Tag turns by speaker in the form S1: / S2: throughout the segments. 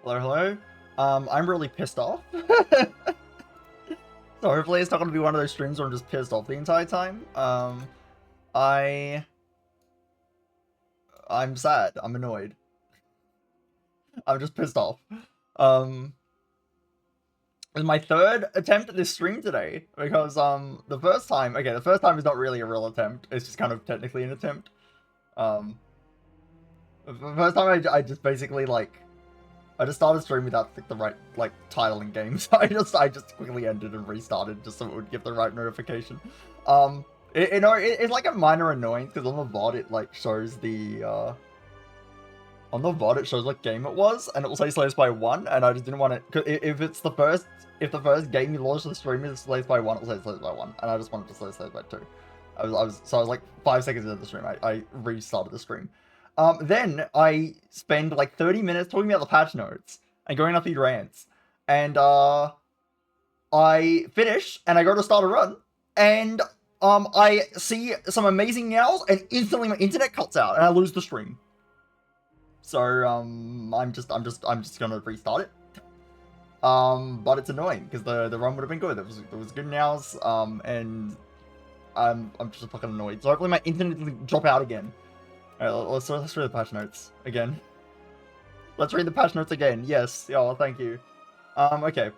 S1: Hello, hello. I'm really pissed off. So hopefully it's not going to be one of those streams where I'm just pissed off the entire time. I'm sad. I'm annoyed. I'm just pissed off. It's my third attempt at this stream today because the first time is not really a real attempt. It's just kind of technically an attempt. The first time I just basically I just started streaming without the right title and game, so I just quickly ended and restarted just so it would give the right notification. It's like a minor annoyance because on the VOD it shows the it shows what game it was, and it will say Slays by 1, and I just didn't want it. If the first game you launched the stream is Slays by 1, it will say Slays by 1, and I just wanted to say Slays by 2. I was like 5 seconds into the stream, I restarted the stream. Then I spend like 30 minutes talking about the patch notes and going off these rants, and I finish and I go to start a run, and I see some amazing meows, and instantly my internet cuts out and I lose the stream. So I'm just gonna restart it. But it's annoying because the run would have been good. There was good meows, and I'm just fucking annoyed. So hopefully my internet doesn't drop out again. Alright, let's read the patch notes again. Let's read the patch notes again. Yes. Oh, thank you. Okay.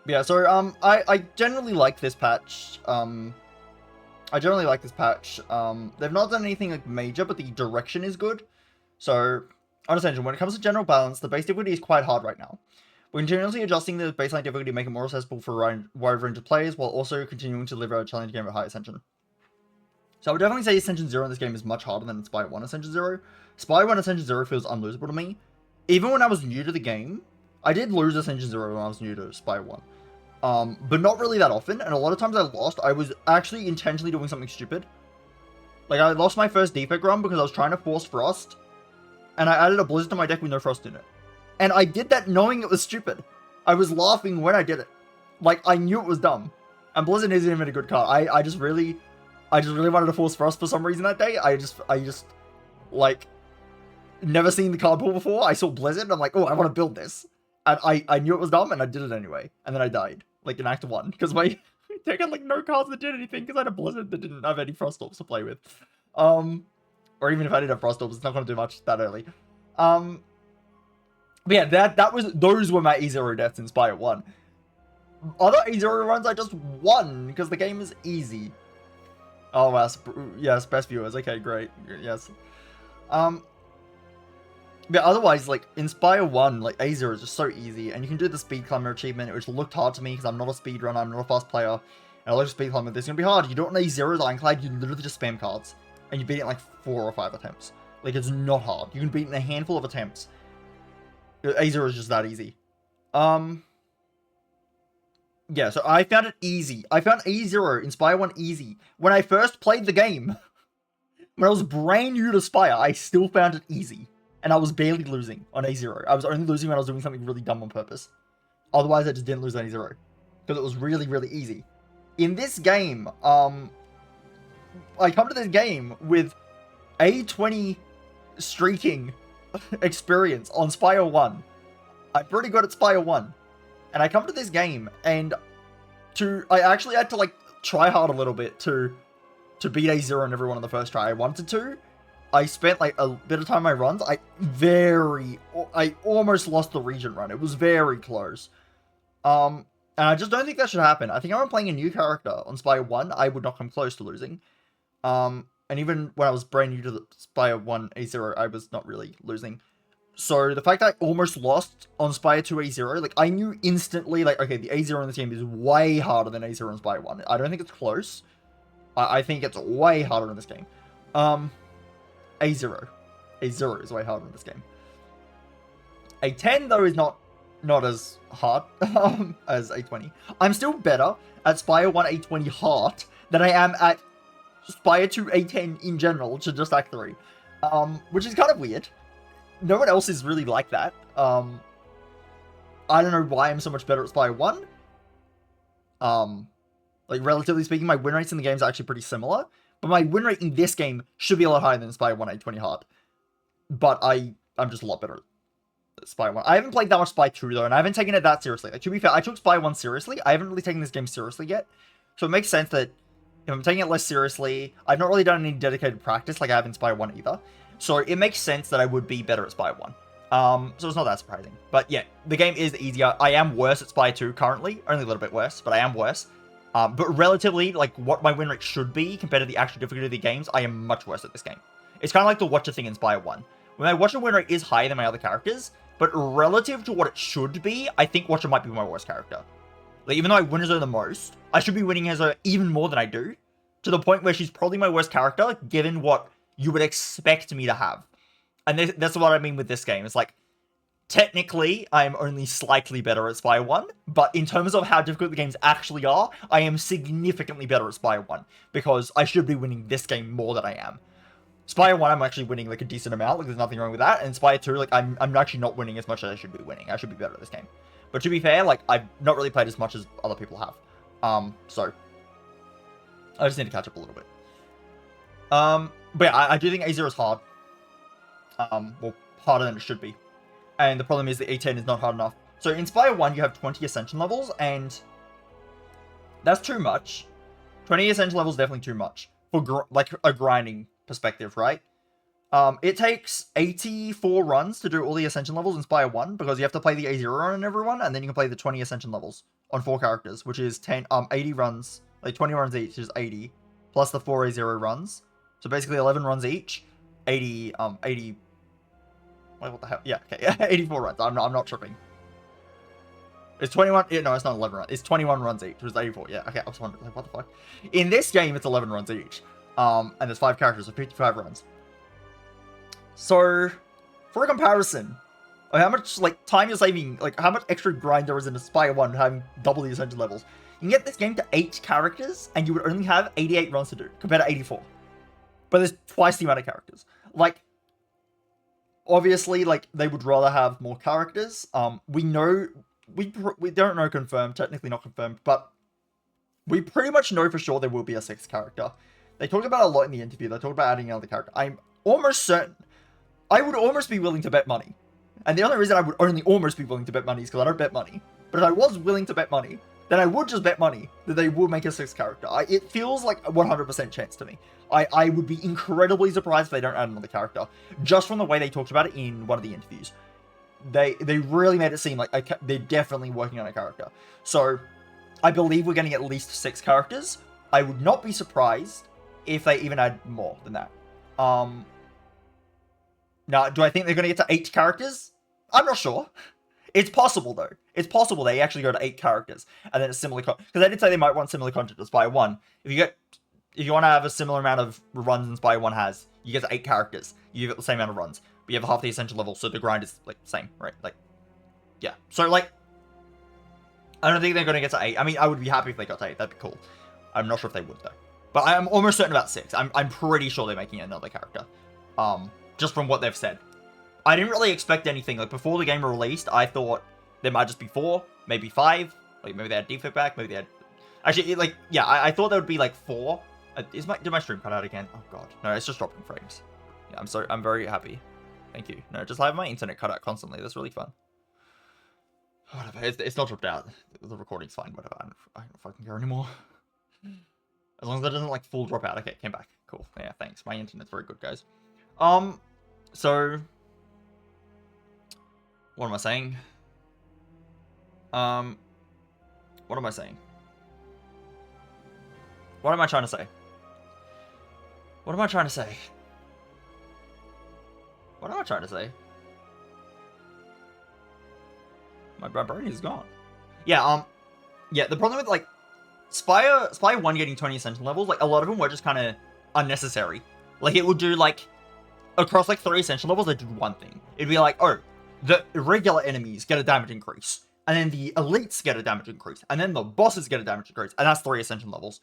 S1: Yeah, so I generally like this patch. They've not done anything major, but the direction is good. So, on Ascension, when it comes to general balance, the base difficulty is quite hard right now. We're continuously adjusting the baseline difficulty to make it more accessible for a wide range of players, while also continuing to deliver a challenging game at high Ascension. So I would definitely say Ascension 0 in this game is much harder than Spire 1 Ascension 0. Spire 1 Ascension 0 feels unlosable to me. Even when I was new to the game, I did lose Ascension 0 when I was new to Spire 1. But not really that often, and a lot of times I lost, I was actually intentionally doing something stupid. Like, I lost my first defect run because I was trying to force Frost, and I added a Blizzard to my deck with no Frost in it. And I did that knowing it was stupid. I was laughing when I did it. Like, I knew it was dumb. And Blizzard isn't even a good card. I just really wanted to force Frost for some reason that day. I just, like, never seen the card pool before. I saw Blizzard, and I'm like, oh, I want to build this. And I knew it was dumb, and I did it anyway. And then I died, like, in Act 1. Because my deck had, like, no cards that did anything, because I had a Blizzard that didn't have any Frost Orbs to play with. Or even if I did have Frost Orbs, it's not going to do much that early. But yeah, those were my E0 deaths in Spire 1. Other E0 runs I just won, because the game is easy. Oh, wow. Yes, best viewers. Okay, great. Yes. But otherwise, like, in Spire 1, like, A0 is just so easy, and you can do the speed climber achievement, which looked hard to me, because I'm not a speedrunner, I'm not a fast player, and I love speed climber. This is going to be hard. You don't know A0's Ironclad, you literally just spam cards, and you beat it in, like, 4 or 5 attempts. Like, it's not hard. You can beat it in a handful of attempts. A0 is just that easy. Yeah, so I found it easy. I found A0 in Spire 1 easy. When I first played the game, when I was brand new to Spire, I still found it easy. And I was barely losing on A0. I was only losing when I was doing something really dumb on purpose. Otherwise, I just didn't lose on A0. Because it was really, really easy. In this game, I come to this game with A20 streaking experience on Spire 1. I'm pretty good at Spire 1. And I come to this game, and I actually had to, like, try hard a little bit to beat A0 and everyone on the first try. I wanted to. I spent, like, a bit of time on my runs. I almost lost the Regent run. It was very close. And I just don't think that should happen. I think if I'm playing a new character on Spire 1, I would not come close to losing. And even when I was brand new to the Spire 1 A0, I was not really losing. So the fact that I almost lost on Spire 2 A0, like, I knew instantly, like, okay, the A0 in this game is way harder than A0 in Spire 1. I don't think it's close. I think it's way harder in this game. A0 is way harder in this game. A10, though, is not as hard as A20. I'm still better at Spire 1 A20 hard than I am at Spire 2 A10 in general, to just Act 3. Which is kind of weird. No one else is really like that. I don't know why I'm so much better at Spire 1. Like, relatively speaking, my win rates in the game is actually pretty similar. But my win rate in this game should be a lot higher than Spire 1 A20 hard. But I'm just a lot better Spy 1. I haven't played that much Spy 2 though, and I haven't taken it that seriously. Like, to be fair, I took Spy 1 seriously. I haven't really taken this game seriously yet. So it makes sense that if I'm taking it less seriously, I've not really done any dedicated practice like I have in Spy 1 either. So it makes sense that I would be better at Spy 1. So it's not that surprising. But yeah, the game is easier. I am worse at Spy 2 currently. Only a little bit worse, but I am worse. But relatively, like, what my win rate should be compared to the actual difficulty of the games, I am much worse at this game. It's kind of like the Watcher thing in Spy 1. When my Watcher win rate is higher than my other characters, but relative to what it should be, I think Watcher might be my worst character. Like, even though I win as her the most, I should be winning as her even more than I do, to the point where she's probably my worst character, given what you would expect me to have. And that's what I mean with this game. It's like, technically, I am only slightly better at Spy 1, but in terms of how difficult the games actually are, I am significantly better at Spy 1, because I should be winning this game more than I am. Spy 1, I'm actually winning, like, a decent amount, like, there's nothing wrong with that, and Spy 2, like, I'm actually not winning as much as I should be winning. I should be better at this game. But to be fair, like, I've not really played as much as other people have. So, I just need to catch up a little bit. But yeah, I do think A0 is hard. Well, harder than it should be. And the problem is the A10 is not hard enough. So in Spy 1, you have 20 Ascension levels, and that's too much. 20 Ascension levels is definitely too much for like a grinding perspective, right? It takes 84 runs to do all the Ascension levels in Spy 1, because you have to play the A0 run on everyone, and then you can play the 20 Ascension levels on 4 characters, which is 80 runs, like 20 runs each is 80, plus the 4 A0 runs. So basically 11 runs each, 80, wait, what the hell? Yeah, okay, 84 runs. I'm not tripping. It's 21, no, it's not 11 runs. It's 21 runs each, which is 84. Yeah, okay, I was wondering, like, what the fuck? In this game, it's 11 runs each. And there's 5 characters, so 55 runs. So, for a comparison of how much, like, time you're saving, like, how much extra grind there is in a Spy 1 having double the Ascension levels, you can get this game to 8 characters, and you would only have 88 runs to do, compared to 84. But there's twice the amount of characters. Like, obviously, like, they would rather have more characters. We know, we don't know confirmed, technically not confirmed, but we pretty much know for sure there will be a 6th character. They talked about it a lot in the interview. They talked about adding another character. I'm almost certain. I would almost be willing to bet money. And the only reason I would only almost be willing to bet money is because I don't bet money. But if I was willing to bet money, then I would just bet money that they will make a 6th character. It feels like a 100% chance to me. I would be incredibly surprised if they don't add another character. Just from the way they talked about it in one of the interviews. They really made it seem like they're definitely working on a character. So, I believe we're getting at least 6 characters. I would not be surprised if they even add more than that. Now, do I think they're going to get to 8 characters? I'm not sure. It's possible, though. It's possible they actually go to 8 characters, and then a similar because they did say they might want similar content to Spy 1. If you want to have a similar amount of runs than Spy 1 has, you get to 8 characters. You get the same amount of runs, but you have half the essential level, so the grind is, like, same, right? Like, yeah. So, like, I don't think they're going to get to 8. I mean, I would be happy if they got to 8. That'd be cool. I'm not sure if they would, though. But I'm almost certain about 6. I'm pretty sure they're making another character. Just from what they've said. I didn't really expect anything. Like, before the game released, I thought there might just be 4, maybe 5. Like, maybe they had defect back, maybe they had... Actually, like, yeah, I thought there would be, like, 4. Did my stream cut out again? Oh, God. No, it's just dropping frames. Yeah, I'm very happy. Thank you. No, just have my internet cut out constantly. That's really fun. Whatever. It's not dropped out. The recording's fine. Whatever. I don't fucking care anymore. As long as it doesn't, like, full drop out. Okay, came back. Cool. Yeah, thanks. My internet's very good, guys. So... What am I saying? What am I saying? What am I trying to say? What am I trying to say? What am I trying to say? My brain is gone. Yeah, yeah, the problem with, like, Spy 1 getting 20 Ascension levels, like, a lot of them were just kind of unnecessary. Like, it would do, like, across, like, 3 Ascension levels, they did one thing. It'd be like, oh, the regular enemies get a damage increase, and then the elites get a damage increase, and then the bosses get a damage increase, and that's 3 Ascension levels.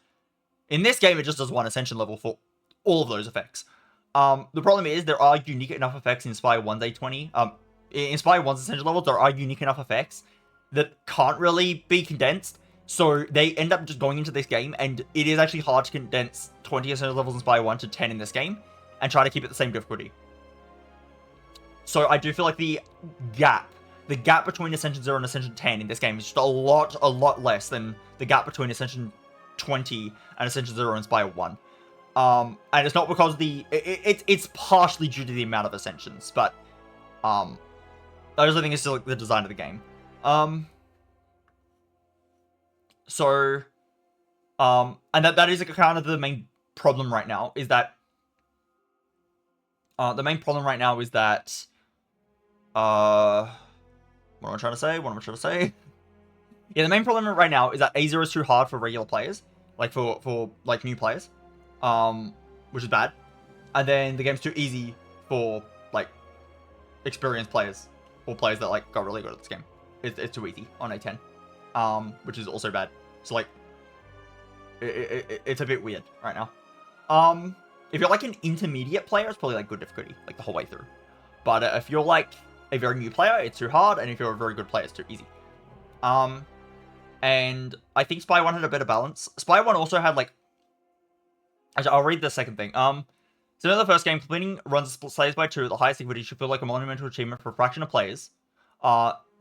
S1: In this game, it just does 1 Ascension level for all of those effects. The problem is, there are unique enough effects in Spy 1's A20. In Spy 1's Ascension levels, there are unique enough effects that can't really be condensed, so they end up just going into this game, and it is actually hard to condense 20 Ascension levels in Spy 1 to 10 in this game, and try to keep it the same difficulty. So I do feel like the gap between Ascension 0 and Ascension 10 in this game is just a lot less than the gap between Ascension 20 and Ascension 0 and Spire 1. And it's not because it's partially due to the amount of Ascensions, but I just think it's still like the design of the game. And that is like kind of the main problem right now, is that what am I trying to say? Yeah, the main problem right now is that A0 is too hard for regular players, like for like new players, which is bad. And then the game's too easy for like experienced players or players that like got really good at this game. It's too easy on A10, which is also bad. So like, it's a bit weird right now. If you're like an intermediate player, it's probably like good difficulty, like the whole way through. But if you're like a very new player, it's too hard, and if you're a very good player, it's too easy. And I think Spy 1 had a better balance. Spy 1 also had like... Actually, I'll read the second thing. So in the first game, completing runs split slaves by 2 at the highest difficulty should feel like a monumental achievement for a fraction of players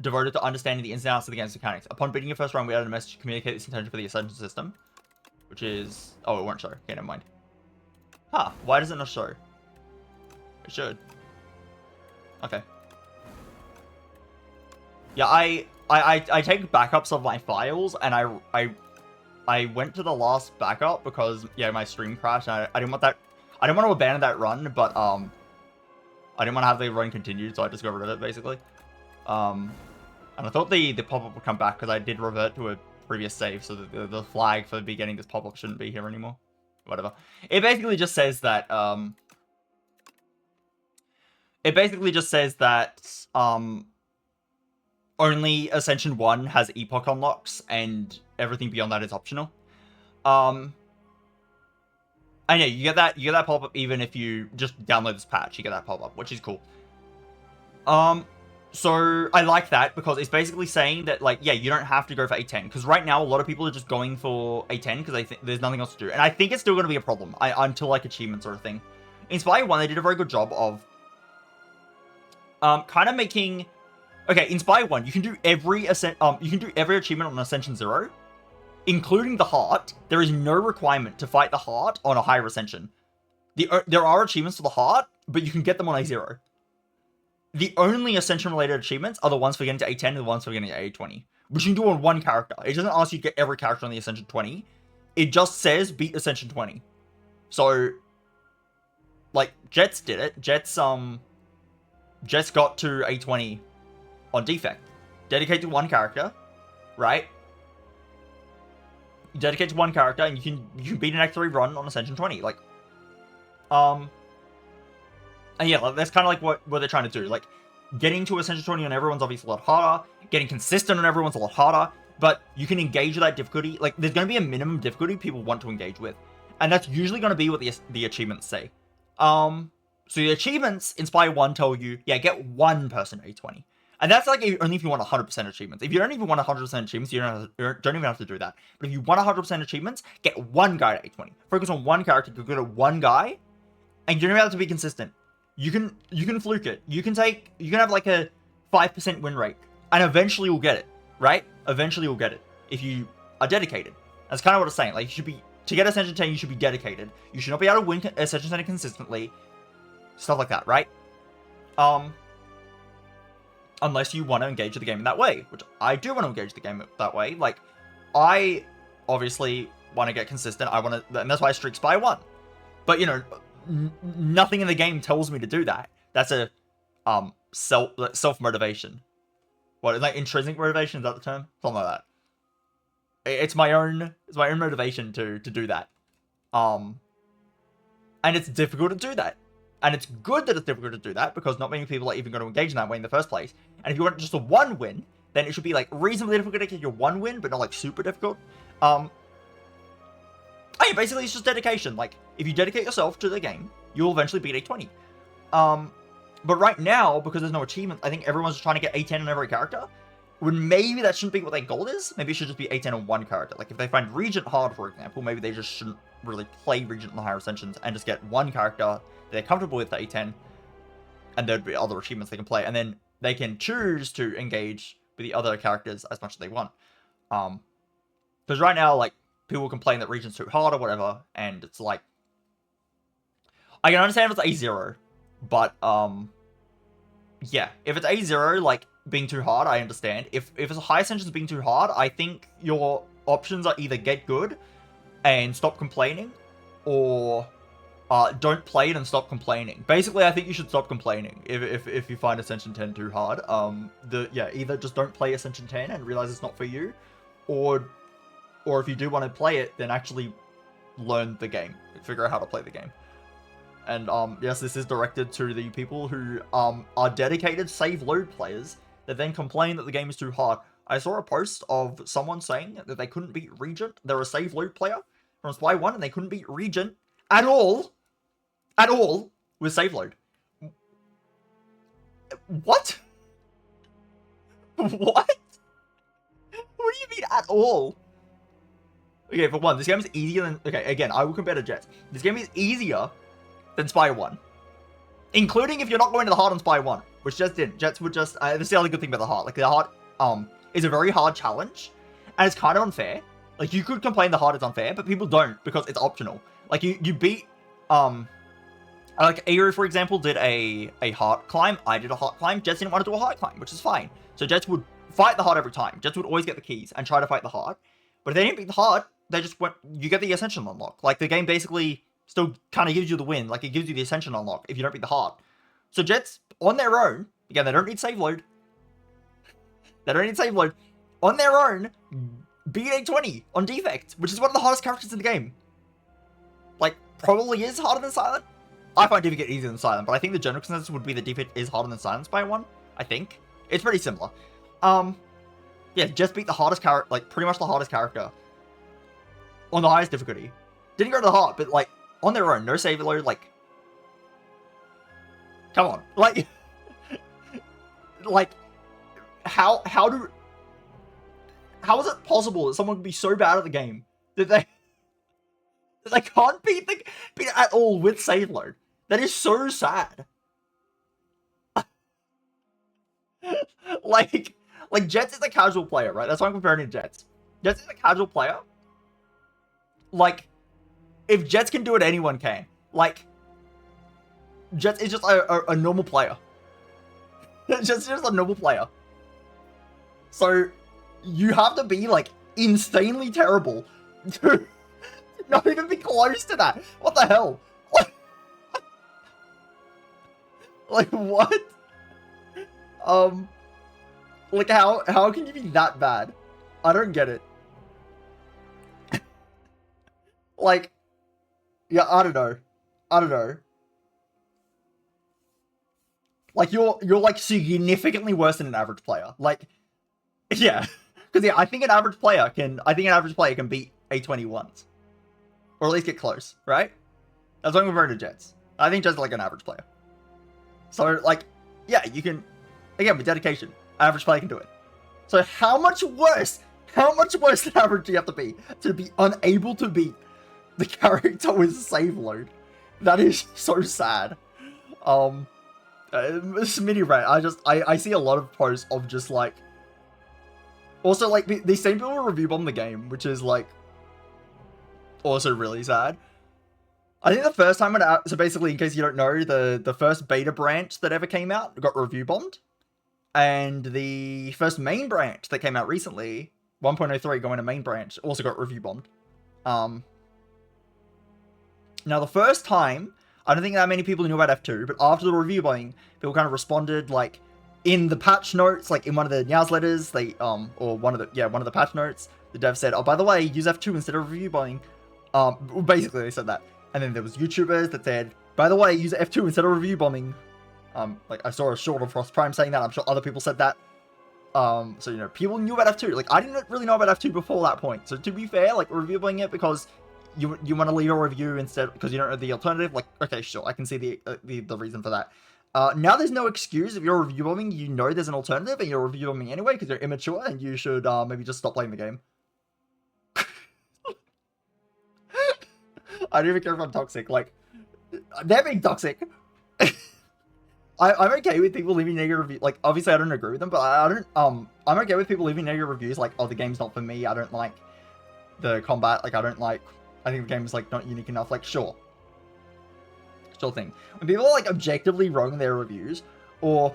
S1: devoted to understanding the ins and outs of the game's mechanics. Upon beating your first run, we added a message to communicate this intention for the Ascension system, which is... Oh, it won't show. Okay, never mind. Huh, why does it not show? It should. Okay. Yeah, I take backups of my files, and I went to the last backup because, yeah, my stream crashed, and I didn't want that... I didn't want to abandon that run, but, I didn't want to have the run continued, so I just got rid of it, basically. And I thought the pop-up would come back, because I did revert to a previous save, so the flag for me getting this pop-up shouldn't be here anymore. Whatever. It basically just says that, only Ascension 1 has Epoch unlocks, and everything beyond that is optional. And yeah, you get that pop-up even if you just download this patch, you get that pop-up, which is cool. So I like that, because it's basically saying that, like, yeah, you don't have to go for A10, because right now a lot of people are just going for A10 because they think there's nothing else to do, and I think it's still going to be a problem until like achievements or a thing. In Spire 1, they did a very good job of kind of making... Okay, in Spire 1, you can do every achievement on Ascension 0, including the heart. There is no requirement to fight the heart on a higher Ascension. There are achievements for the heart, but you can get them on A0. The only Ascension-related achievements are the ones for getting to A10 and the ones for getting to A20, which you can do on one character. It doesn't ask you to get every character on the Ascension 20. It just says beat Ascension 20. So, like, Jets did it. Jets got to A20 on defect. Dedicate to one character, right? You dedicate to one character, and you can beat an Act 3 run on Ascension 20. Like, and yeah, that's kind of like what they're trying to do. Like, getting to Ascension 20 on everyone's obviously a lot harder. Getting consistent on everyone's a lot harder. But you can engage with that difficulty. Like, there's going to be a minimum difficulty people want to engage with. And that's usually going to be what the achievements say. So the achievements in Spire 1 tell you, yeah, get one person to A20. And that's like only if you want 100% achievements. If you don't even want 100% achievements, you don't even have to do that. But if you want 100% achievements, get one guy to A20. Focus on one character, go good at one guy, and you don't have to be consistent. You can fluke it. You can have like a 5% win rate, and eventually you'll get it, right? Eventually you'll get it if you are dedicated. That's kind of what it's saying. Like, you should be, to get Ascension 10, you should be dedicated. You should not be able to win Ascension 10 consistently. Stuff like that, right? Unless you want to engage with the game in that way, which I do want to engage the game that way. Like, I obviously want to get consistent. And that's why I streak Spy 1. But, you know, nothing in the game tells me to do that. That's a self-motivation. What, like intrinsic motivation, is that the term? Something like that. It's my own motivation to do that. And it's difficult to do that. And it's good that it's difficult to do that, because not many people are even going to engage in that way in the first place. And if you want just a one win, then it should be like reasonably difficult to get your one win, but not like super difficult. Basically it's just dedication. Like, if you dedicate yourself to the game, you'll eventually beat A20. But right now, because there's no achievement, I think everyone's just trying to get A10 on every character. When maybe that shouldn't be what their goal is. Maybe it should just be A10 on one character. Like, if they find Regent hard, for example, maybe they just shouldn't really play Regent on the higher Ascensions and just get one character they're comfortable with for A10. and there'd be other achievements they can play, and then they can choose to engage with the other characters as much as they want. Because right now, like, people complain that region's too hard or whatever, and it's like, I can understand if it's A0, but yeah, if it's A0, like, being too hard, I understand. If it's a high ascensions being too hard, I think your options are either get good and stop complaining, or don't play it and stop complaining. Basically, I think you should stop complaining if you find Ascension 10 too hard. Either just don't play Ascension 10 and realize it's not for you, or if you do want to play it, then actually learn the game, figure out how to play the game. And yes, this is directed to the people who are dedicated save load players that then complain that the game is too hard. I saw a post of someone saying that they couldn't beat Regent. They're a save load player from Spy 1 and they couldn't beat Regent at all with save load. What? What? What do you mean at all? Okay, for one, this game is easier than... Okay, again, I will compare to Jets. This game is easier than Spy 1. Including if you're not going to the hard on Spy 1, which Jets didn't. Jets would just... this is the only good thing about the hard. Like, the hard is a very hard challenge, and it's kind of unfair. Like, you could complain the hard is unfair, but people don't, because it's optional. Like, you beat... like, Aero, for example, did a hard climb. I did a hard climb. Jets didn't want to do a hard climb, which is fine. So Jets would fight the hard every time. Jets would always get the keys and try to fight the hard. But if they didn't beat the hard, they just went... You get the Ascension unlock. Like, the game basically still kind of gives you the win. Like, it gives you the Ascension unlock if you don't beat the hard. So Jets, on their own... Again, they don't need save load. They don't need save load. On their own, beat A20 on Defect, which is one of the hardest characters in the game. Like, probably is harder than Silent. I find Defect easier than Silent, but I think the general consensus would be that Defect is harder than Silent by 1. I think. It's pretty similar. Yeah, just beat the hardest character, like, pretty much the hardest character on the highest difficulty. Didn't go to the hard, but, like, on their own, no save load, like... Come on. Like... like... How is it possible that someone could be so bad at the game that they can't beat it at all with save load? That is so sad. like Jets is a casual player, right? That's why I'm comparing to Jets. Jets is a casual player. Like, if Jets can do it, anyone can. Like, Jets is just a normal player. Jets is just a normal player. So, you have to be, like, insanely terrible to not even be close to that. What the hell? Like, what? Like, how can you be that bad? I don't get it. Like, yeah, I don't know. Like, you're like significantly worse than an average player. Like, yeah, because yeah, I think an average player can beat A20 once, or at least get close, right? That's why I'm referring to Jets. I think Jets are like an average player. So, like, yeah, you can, again, with dedication, average player can do it. So how much worse than average do you have to be unable to beat the character with save load? That is so sad. This mini rant, I see a lot of posts of just like, also like, these same people review bomb the game, which is like, also really sad. I think the first time so basically, in case you don't know, the first beta branch that ever came out got review bombed. And the first main branch that came out recently, 1.03 going to main branch, also got review bombed. Now the first time, I don't think that many people knew about F2, but after the review bombing, people kind of responded, like, in the patch notes, like in one of the newsletters, they, or one of the patch notes, the dev said, oh, by the way, use F2 instead of review bombing. Basically they said that. And then there was YouTubers that said, by the way, use F2 instead of review bombing. Like, I saw a short of Frost Prime saying that. I'm sure other people said that. So, you know, people knew about F2. Like, I didn't really know about F2 before that point. So, to be fair, like, reviewing it because you want to leave a review instead because you don't know the alternative. Like, okay, sure, I can see the reason for that. Now there's no excuse. If you're review bombing, you know there's an alternative and you're review bombing anyway because you're immature and you should maybe just stop playing the game. I don't even care if I'm toxic. Like, they're being toxic. I'm okay with people leaving negative reviews. Like, obviously, I don't agree with them, but I don't. I'm okay with people leaving negative reviews. Like, oh, the game's not for me. I don't like the combat. Like, I don't like. I think the game is like not unique enough. Like, sure thing. When people are like objectively wrong their reviews, or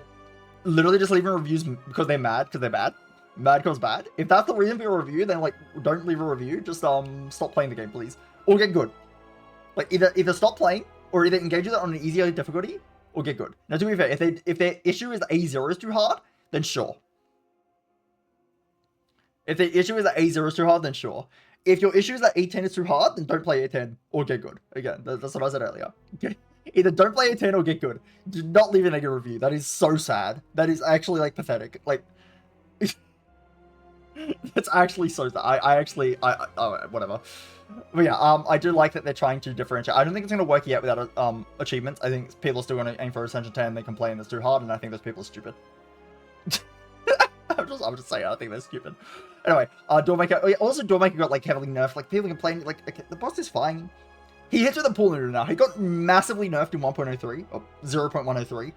S1: literally just leaving reviews because they're mad because they're bad. Mad because bad. If that's the reason for your review, then like don't leave a review. Just stop playing the game, please, or get good. Like either stop playing or either engage with it on an easier difficulty or get good. Now, to be fair, if their issue is that A0 is too hard, then sure. If the issue is that A0 is too hard, then sure. If your issue is that A10 is too hard, then don't play A10 or get good. Again, that's what I said earlier. Okay. Either don't play A10 or get good. Do not leave a negative review. That is so sad. That is actually like pathetic. Like, that's actually so sad. Oh, whatever. But yeah, I do like that they're trying to differentiate. I don't think it's going to work yet without achievements. I think people are still going to aim for Ascension 10. They complain it's too hard, and I think those people are stupid. I'm just saying, I think they're stupid. Anyway, Doormaker. Oh, yeah, also, Doormaker got like heavily nerfed. Like people complain, like okay, the boss is fine. He hits with a pool noodle now. He got massively nerfed in 1.03 or 0.103.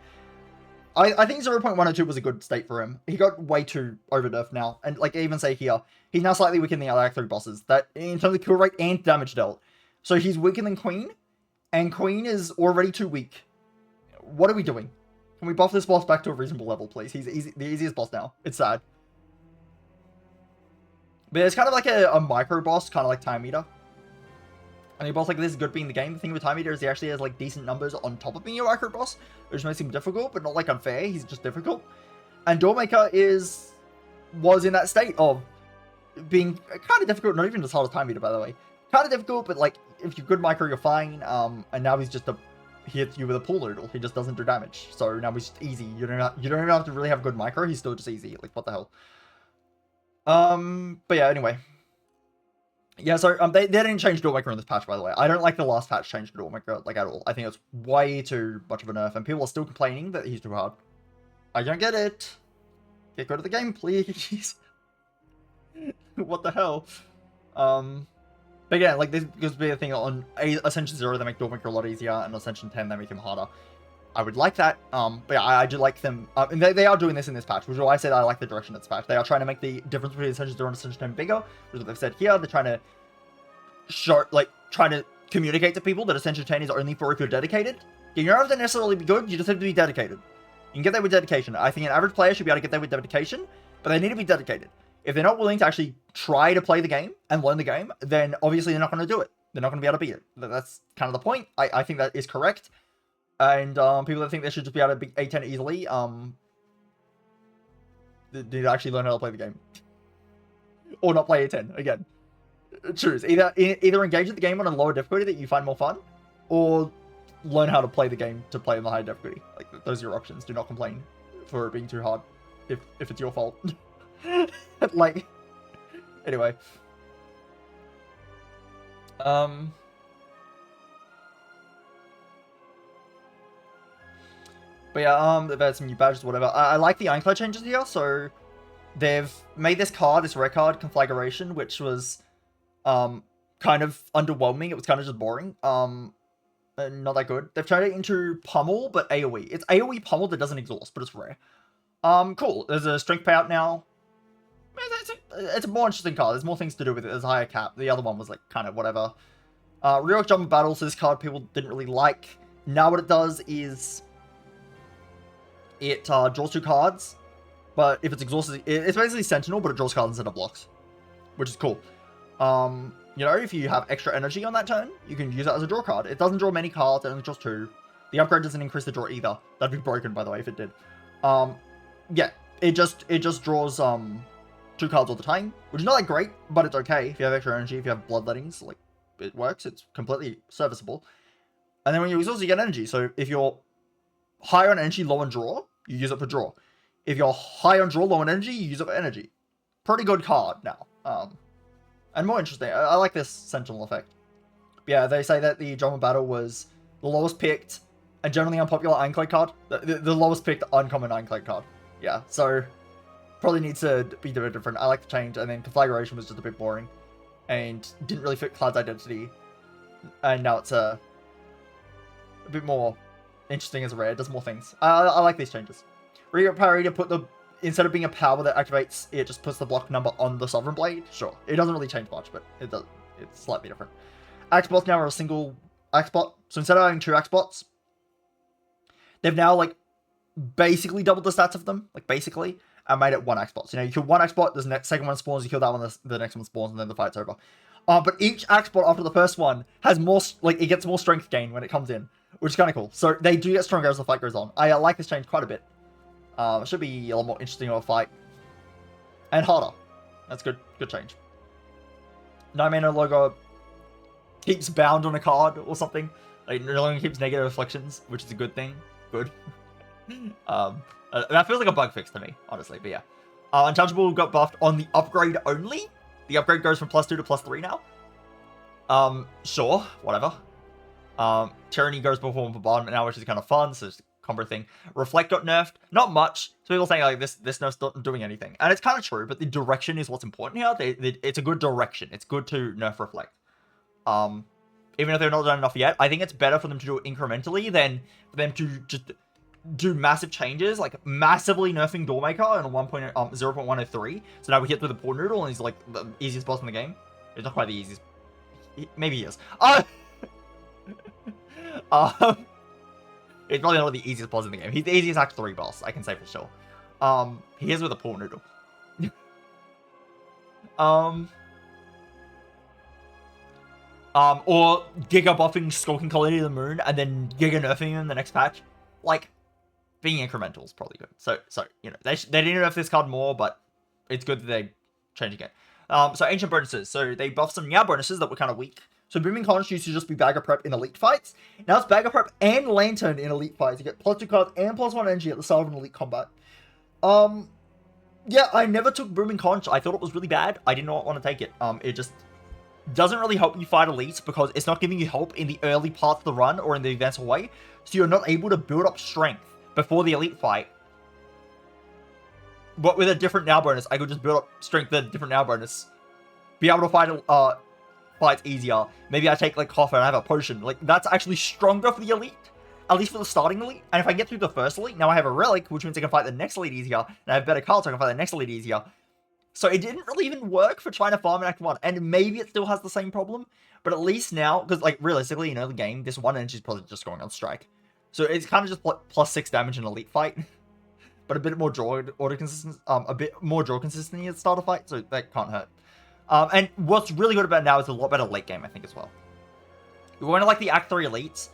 S1: I think 0.102 was a good state for him. He got way too over nerfed now, and like I even say here, he's now slightly weaker than the other 3 bosses. That in terms of kill rate and damage dealt. So he's weaker than Queen, and Queen is already too weak. What are we doing? Can we buff this boss back to a reasonable level, please? He's the easiest boss now. It's sad. But it's kind of like a micro boss, kind of like Time Eater. And a boss like this is good being the game. The thing with Time Eater is he actually has like decent numbers on top of being a micro boss, which makes him difficult, but not like unfair. He's just difficult. And Doormaker was in that state of being kind of difficult, not even as hard as Time Eater, by the way. Kind of difficult, but like if you're good micro, you're fine. And now he's just he hits you with a pool noodle. He just doesn't do damage. So now he's just easy. You don't even have to really have good micro. He's still just easy. Like what the hell. But yeah, anyway. Yeah, so they didn't change Doormaker in this patch, by the way. I don't like the last patch changed Doormaker like at all. I think it's way too much of a nerf, and people are still complaining that he's too hard. I don't get it. Get good at the game, please. What the hell? But yeah, like this could be a thing on Ascension 0, they make Doormaker a lot easier, and Ascension 10 they make him harder. I would like that, but yeah, I do like them, and they are doing this in this patch, which is why I said I like the direction of this patch. They are trying to make the difference between Ascension 0 and Ascension 10 bigger, which is what they've said here. They're trying to trying to communicate to people that Ascension 10 is only for if you're dedicated. You don't have to necessarily be good, you just have to be dedicated. You can get there with dedication. I think an average player should be able to get there with dedication, but they need to be dedicated. If they're not willing to actually try to play the game and learn the game, then obviously they're not going to do it. They're not going to be able to beat it. That's kind of the point. I think that is correct. And people that think they should just be able to beat A10 easily, they need to actually learn how to play the game. Or not play A10, again. Choose. Either engage with the game on a lower difficulty that you find more fun, or learn how to play the game to play on the high difficulty. Like, those are your options. Do not complain for it being too hard, if it's your fault. Like, anyway. But yeah, they've had some new badges, whatever. I like the Ironclad changes here, so they've made this rare card conflagration, which was kind of underwhelming. It was kind of just boring. Not that good. They've turned it into Pummel, but AoE. It's AoE Pummel that doesn't exhaust, but it's rare. Cool. There's a strength payout now. It's a more interesting card. There's more things to do with it. There's a higher cap. The other one was like kind of whatever. Real Jump Battle, so this card people didn't really like. Now what it does is it draws 2 cards, but if it's exhausted, it's basically Sentinel, but it draws cards instead of blocks, which is cool. You know, if you have extra energy on that turn, you can use it as a draw card. It doesn't draw many cards, it only draws 2. The upgrade doesn't increase the draw either. That'd be broken, by the way, if it did. Yeah, it just draws 2 cards all the time, which is not that great, but it's okay. If you have extra energy, if you have bloodlettings, like, it works. It's completely serviceable. And then when you exhaust, you get energy. So if you're high on energy, low on draw, you use it for draw. If you're high on draw, low on energy, you use it for energy. Pretty good card now. And more interesting. I like this Sentinel effect. But yeah, they say that the Drama Battle was the lowest picked and generally unpopular Ironclad card. The lowest picked uncommon Ironclad card. Yeah, so probably needs to be a bit different. I like the change, and then Conflagration was just a bit boring and didn't really fit Clad's identity. And now it's a bit more interesting as a rare. It does more things. I like these changes. Reroute parry to put the... Instead of being a power that activates, it just puts the block number on the Sovereign Blade. Sure. It doesn't really change much, but it does. It's slightly different. Axe bots now are a single axe bot. So instead of having 2 axe bots, they've now, like, basically doubled the stats of them. Like, basically. And made it 1 axe bot. So, you kill 1 axe bot, the second one spawns, you kill that one, the next one spawns, and then the fight's over. But each axe bot after the first one has more, like, it gets more strength gain when it comes in, which is kind of cool. So they do get stronger as the fight goes on. I like this change quite a bit. It should be a lot more interesting of a fight. And harder. That's good. Good change. 9 mana logo keeps bound on a card or something. Like, no longer keeps negative reflections, which is a good thing. Good. That feels like a bug fix to me, honestly, but yeah. Untouchable got buffed on the upgrade only. The upgrade goes from +2 to +3 now. Sure, whatever. Tyranny goes before bombardment now, which is kind of fun, so it's a combo thing. Reflect got nerfed, not much. So people saying like this nerf's not doing anything, and it's kind of true. But the direction is what's important here. It's a good direction. It's good to nerf Reflect. Even if they're not done enough yet, I think it's better for them to do it incrementally than for them to just do massive changes, like massively nerfing Doormaker in 0.103. So now we hit through the Poor Noodle, and he's like the easiest boss in the game. It's not quite the easiest. Maybe he is. It's probably not the easiest boss in the game. He's the easiest Act 3 boss, I can say for sure. He is with a Poor Noodle. Or Giga buffing Skulking Colony of the Moon, and then Giga nerfing him in the next patch. Like, being incremental is probably good. So you know, they didn't nerf this card more, but it's good that they changing it. So Ancient bonuses. So they buffed some Meow bonuses that were kind of weak. So Booming Conch used to just be Bagger Prep in Elite fights. Now it's Bagger Prep and Lantern in Elite fights. You get +2 cards and +1 energy at the start of an Elite combat. Yeah, I never took Booming Conch. I thought it was really bad. I did not want to take it. It just doesn't really help you fight elites because it's not giving you help in the early parts of the run or in the advanced way. So you're not able to build up strength before the elite fight. But with a different now bonus, I could just build up strength with a different now bonus. Be able to fight fights easier. Maybe I take like Coffer and I have a potion. Like, that's actually stronger for the elite. At least for the starting elite. And if I get through the first elite, now I have a relic, which means I can fight the next elite easier. And I have better cards, so I can fight the next elite easier. So it didn't really even work for trying to farm in Act 1. And maybe it still has the same problem. But at least now, because like realistically, you know, the game, this one energy is probably just going on strike. So it's kind of just +6 damage in elite fight. But a bit more draw order consistency, a bit more draw consistency at the start of fight, so that can't hurt. And what's really good about it now is a lot better late game, I think, as well. You want to like the Act 3 elites,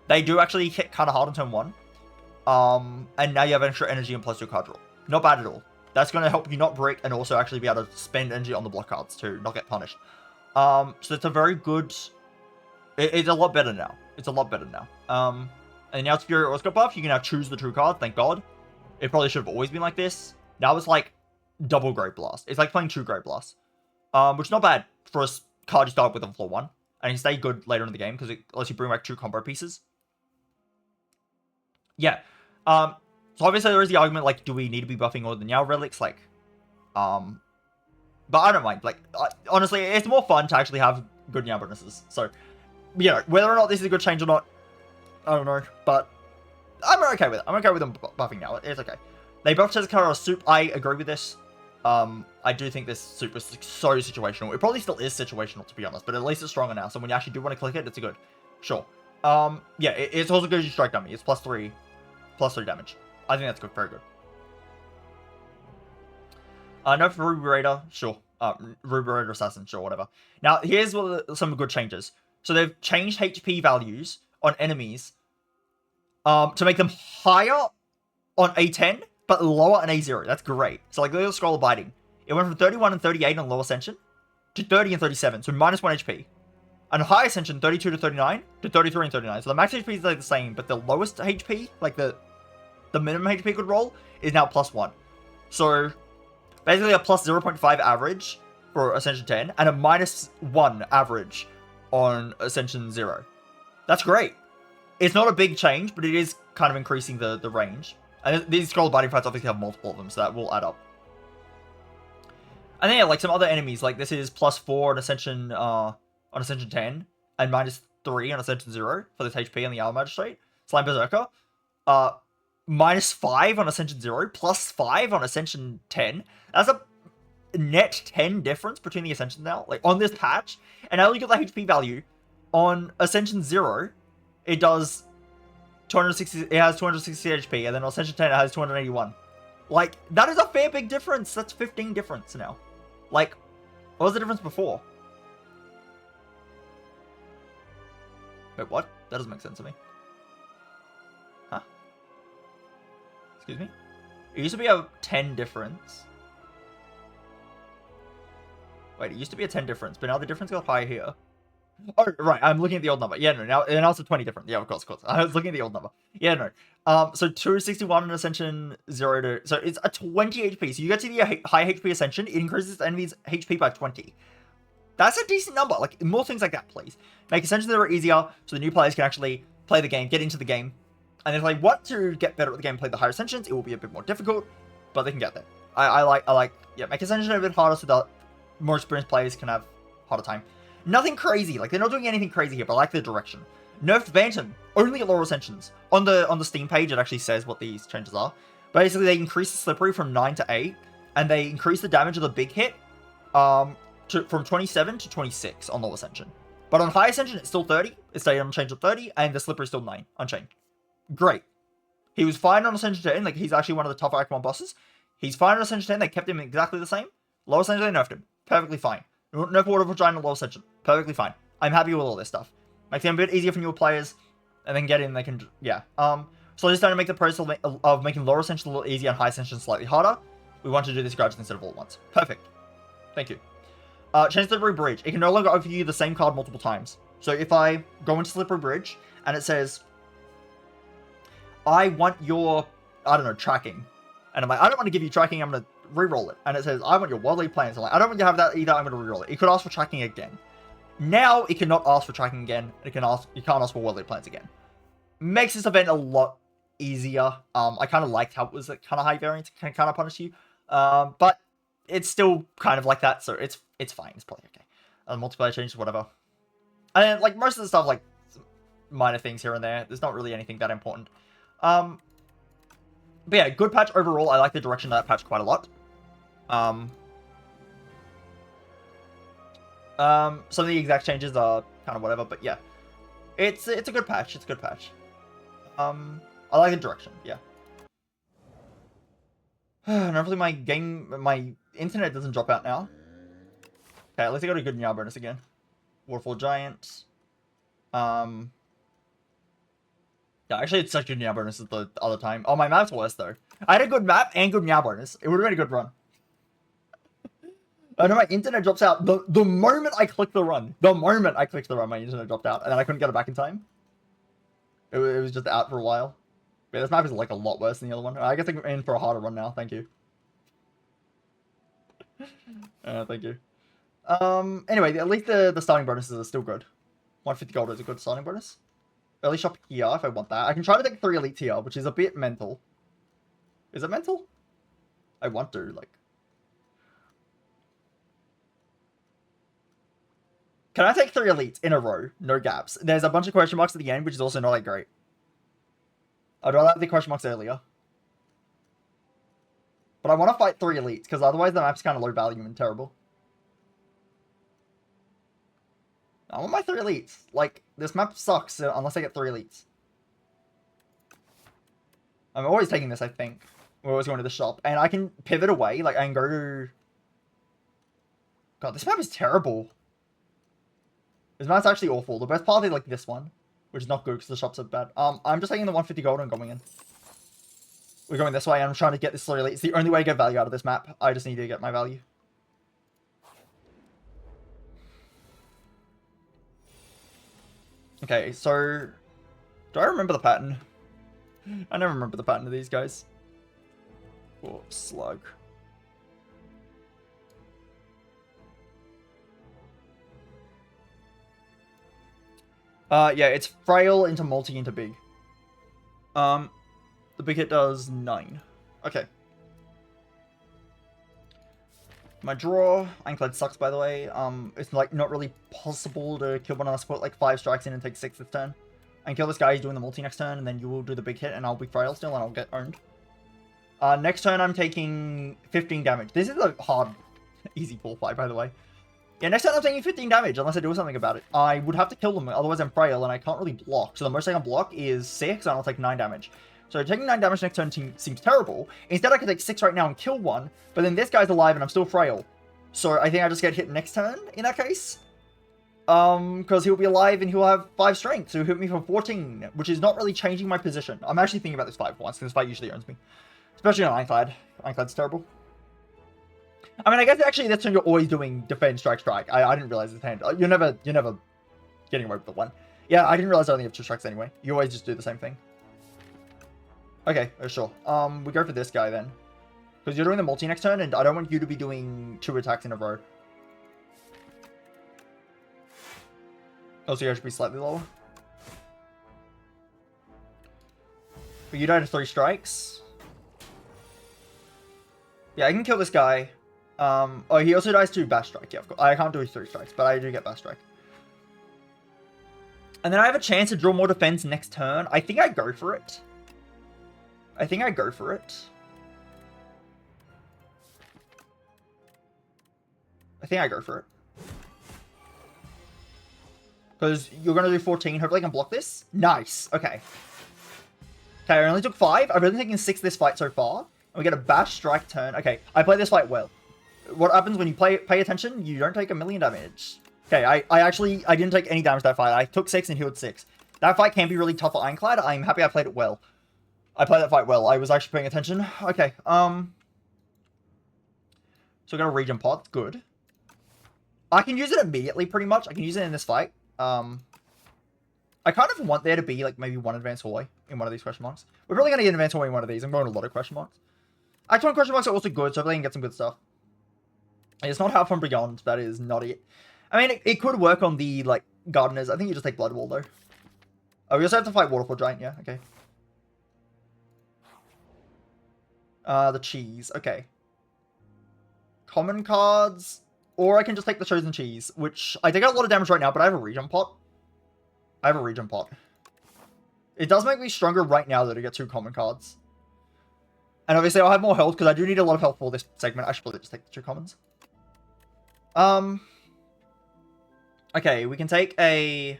S1: they do actually hit kind of hard on turn 1. And now you have extra energy and +2 card draw. Not bad at all. That's going to help you not break and also actually be able to spend energy on the block cards to not get punished. So it's a very good... It's a lot better now. It's a lot better now. And now it's Fury Oscar buff. You can now choose the true card, thank God. It probably should have always been like this. Now it's like double Great Blast. It's like playing True Great Blast. Which is not bad for a card you start with on floor 1. And you stay good later in the game because it lets you bring back 2 combo pieces. Yeah. So obviously there is the argument, like, do we need to be buffing all the Niao relics? Like, but I don't mind. Like, honestly, it's more fun to actually have good Niao bonuses. So, you know, whether or not this is a good change or not, I don't know. But I'm okay with it. I'm okay with them buffing now. It's okay. They buffed Tezuka Soup. I agree with this. I do think this soup is so situational. It probably still is situational, to be honest, but at least it's stronger now. So when you actually do want to click it, it's a good. Sure. Yeah, it's also good as you strike dummy. It's +3 damage. I think that's good. Very good. No for Ruby Raider. Sure. Ruby Raider Assassin. Sure, whatever. Now, here's some good changes. So they've changed HP values on enemies to make them higher on A10, but lower on A0. That's great. So like little scroll of biting. It went from 31 and 38 on low ascension to 30 and 37. So -1 HP. On high ascension, 32 to 39 to 33 and 39. So the max HP is like the same, but the lowest HP, like the minimum HP could roll, is now +1. So basically a +0.5 average for Ascension 10 and a -1 average on Ascension 0. That's great. It's not a big change, but it is kind of increasing the range. And these scroll biting fights obviously have multiple of them, so that will add up. And then yeah, like some other enemies, like this is +4 on Ascension 10 and -3 on Ascension 0 for this HP and the Owl Magistrate. Slime Berserker. -5 on Ascension 0, +5 on Ascension 10. That's a net 10 difference between the Ascensions now, like on this patch. And now look at the HP value. On Ascension 0, it does 260, it has 260 HP, and then on Ascension 10 it has 281. Like, that is a fair big difference. That's 15 difference now. Like, what was the difference before? Wait, what? That doesn't make sense to me. Huh? Excuse me? It used to be a 10 difference. Wait, it used to be a 10 difference, but now the difference got higher here. Oh, right, I'm looking at the old number. Yeah, no, now it's a 20 difference. Yeah, of course. I was looking at the old number. Yeah, no. So 261 in Ascension 0 to... So it's a 20 HP. So you get to the high HP Ascension, it increases the enemy's HP by 20. That's a decent number. Like, more things like that, please. Make Ascension 0 easier, so the new players can actually play the game, get into the game. And if they want to get better at the game, play the higher Ascensions, it will be a bit more difficult, but they can get there. I like, yeah, make Ascension a bit harder so that more experienced players can have a harder time. Nothing crazy, like, they're not doing anything crazy here, but I like the direction. Nerfed Bantam, only at lower Ascensions. On the Steam page, it actually says what these changes are. Basically, they increase the slippery from 9 to 8, and they increase the damage of the big hit from 27 to 26 on low Ascension. But on high Ascension, it's still 30. It stayed unchanged at 30, and the slippery is still 9, unchanged. Great. He was fine on Ascension 10, like, he's actually one of the tougher Icon bosses. He's fine on Ascension 10, they kept him exactly the same. Low Ascension, they nerfed him. Perfectly fine. Nerf Water Vagina, low Ascension. Perfectly fine. I'm happy with all this stuff. Makes it a bit easier for newer players, and then get in, they can, yeah. So just trying to make the process of making lower Ascension a little easier and high Ascension slightly harder. We want to do this gradually instead of all at once. Perfect. Thank you. Change Slippery Bridge. It can no longer offer you the same card multiple times. So if I go into Slippery Bridge, and it says, I want your, I don't know, tracking. And I'm like, I don't want to give you tracking, I'm going to reroll it. And it says, I want your worldly plans. I'm like, I don't want you to have that either, I'm going to reroll it. It could ask for tracking again. Now, it cannot ask for tracking again. You can't ask for worldly plans again. Makes this event a lot easier. I kind of liked how it was a kind of high variance, can kind of punish you. But it's still kind of like that, so it's fine. It's probably okay. Multiplayer changes, whatever. And like most of the stuff, like minor things here and there. There's not really anything that important. But yeah, good patch overall. I like the direction of that patch quite a lot. Some of the exact changes are kind of whatever, but yeah, it's a good patch. It's a good patch. I like the direction. Yeah. And hopefully my internet doesn't drop out now. Okay, at least I got a good Nya bonus again. Waterfall Giant. Yeah, actually, it's such good Nya bonus as the other time. Oh, my map's worse, though. I had a good map and good Nya bonus. It would have been a good run. I know my internet drops out. The moment I click the run. The moment I clicked the run, my internet dropped out. And then I couldn't get it back in time. It was just out for a while. But this map is, like, a lot worse than the other one. I guess I'm in for a harder run now. Thank you. Thank you. Anyway, at least the starting bonuses are still good. 150 gold is a good starting bonus. Early shop here, if I want that. I can try to take 3 elites here, which is a bit mental. Is it mental? I want to, like... Can I take 3 elites in a row? No gaps. There's a bunch of question marks at the end, which is also not, like, great. I'd rather have the question marks earlier. But I want to fight 3 elites, because otherwise the map's kind of low value and terrible. I want my 3 elites. Like, this map sucks unless I get 3 elites. I'm always taking this, I think. We're always going to the shop. And I can pivot away. Like, I can go to... God, this map is terrible. This map's actually awful. The best part is, like, this one. Which is not good because the shops are bad. I'm just taking the 150 gold and going in. We're going this way and I'm trying to get this 3 elites. It's the only way to get value out of this map. I just need to get my value. Okay, so... Do I remember the pattern? I never remember the pattern of these guys. Oh, slug. Yeah, it's frail into multi into big. The big hit does 9. Okay. My draw, Ironclad sucks, by the way. It's like not really possible to kill one on a spot like 5 strikes in and take 6 this turn. and kill this guy. He's doing the multi next turn, and then you will do the big hit, and I'll be frail still, and I'll get owned. Next turn, I'm taking 15 damage. This is a hard, easy ball fight, by the way. Yeah, next turn I'm taking 15 damage, unless I do something about it. I would have to kill them, otherwise I'm frail, and I can't really block. So the most I can block is 6, and I'll take 9 damage. So taking 9 damage next turn seems terrible. Instead, I could take 6 right now and kill one, but then this guy's alive, and I'm still frail. So I think I just get hit next turn, in that case. Because he'll be alive, and he'll have 5 strength, so he'll hit me for 14, which is not really changing my position. I'm actually thinking about this fight once, because this fight usually earns me. Especially on Ironclad. Ironclad's terrible. I mean, I guess actually this turn you're always doing defend, strike, strike. I didn't realize this hand. You're never getting away with the one. Yeah, I didn't realize I only have 2 strikes anyway. You always just do the same thing. Okay, sure. We go for this guy then. Because you're doing the multi next turn, and I don't want you to be doing 2 attacks in a row. Also, you should be slightly lower. But you died to 3 strikes. Yeah, I can kill this guy. Oh, he also dies to Bash Strike. Yeah, of course. I can't do 3 strikes, but I do get Bash Strike. And then I have a chance to draw more defense next turn. I think I go for it. I think I go for it. Because you're going to do 14. Hopefully I can block this. Nice. Okay. Okay, I only took 5. I've only taken 6 this fight so far. And we get a Bash Strike turn. Okay, I play this fight well. What happens when you pay attention? You don't take 1,000,000 damage. Okay, I didn't take any damage that fight. I took 6 and healed 6. That fight can be really tough for Ironclad. I'm happy I played it well. I played that fight well. I was actually paying attention. Okay, so I got a Regen Pot. Good. I can use it immediately, pretty much. I can use it in this fight. I kind of want there to be, like, maybe 1 advanced hallway in one of these question marks. We're probably going to get an advanced hallway in one of these. I'm going to a lot of question marks. Actually, question marks are also good, so hopefully I can get some good stuff. It's not Half from Beyond. That is not it. I mean, it could work on the, like, Gardeners. I think you just take Blood Wall, though. Oh, we also have to fight Waterfall Giant. Yeah, okay. The Cheese. Okay. Common cards. Or I can just take the Chosen Cheese, which I take out a lot of damage right now, but I have a Regen Pot. It does make me stronger right now, though, to get 2 common cards. And obviously, I'll have more health, because I do need a lot of health for this segment. I should probably just take the 2 commons. Okay, we can take a...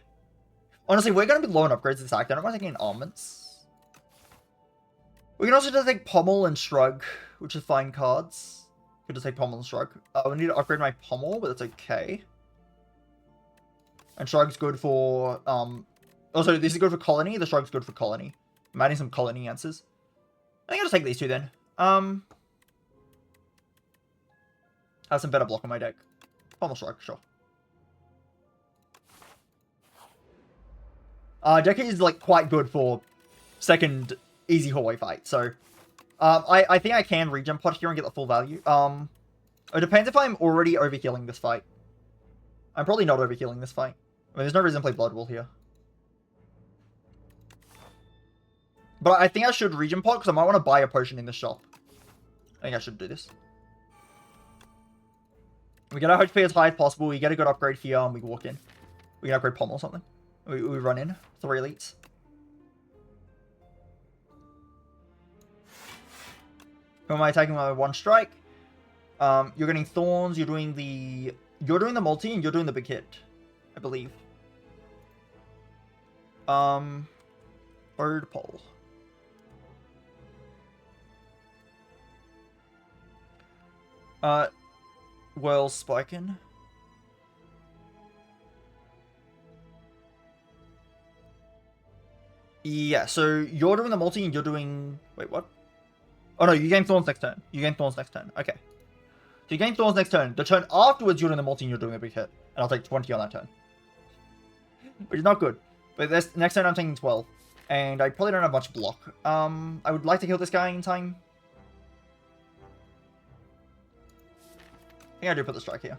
S1: Honestly, we're going to be low on upgrades this act. I don't want to take any armaments. We can also just take Pommel and Shrug, which are fine cards. We could just take Pommel and Shrug. We need to upgrade my Pommel, but that's okay. And Shrug's good for... Also, this is good for Colony. The Shrug's good for Colony. I'm adding some Colony answers. I think I'll just take these 2 then. Have some better block on my deck. Pommel Shrug, sure. Deck is, like, quite good for second easy hallway fight, so... I think I can Regen Pot here and get the full value. It depends if I'm already overhealing this fight. I'm probably not overhealing this fight. I mean, there's no reason to play Blood Wall here. But I think I should Regen Pot, because I might want to buy a potion in the shop. I think I should do this. We get our HP as high as possible, we get a good upgrade here, and we walk in. We can upgrade Pommel or something. We run in. 3 elites. Who am I attacking with 1 strike? You're getting Thorns, you're doing the multi, and you're doing the big hit. I believe. Bird Pole. Well, Spiken. Yeah, so you're doing the multi and you're doing... Wait, what? Oh no, you gain Thorns next turn. Okay. So you gain Thorns next turn. The turn afterwards, you're doing the multi and you're doing a big hit. And I'll take 20 on that turn. Which is not good. But this next turn I'm taking 12. And I probably don't have much block. I would like to kill this guy in time. I think I do put the strike here.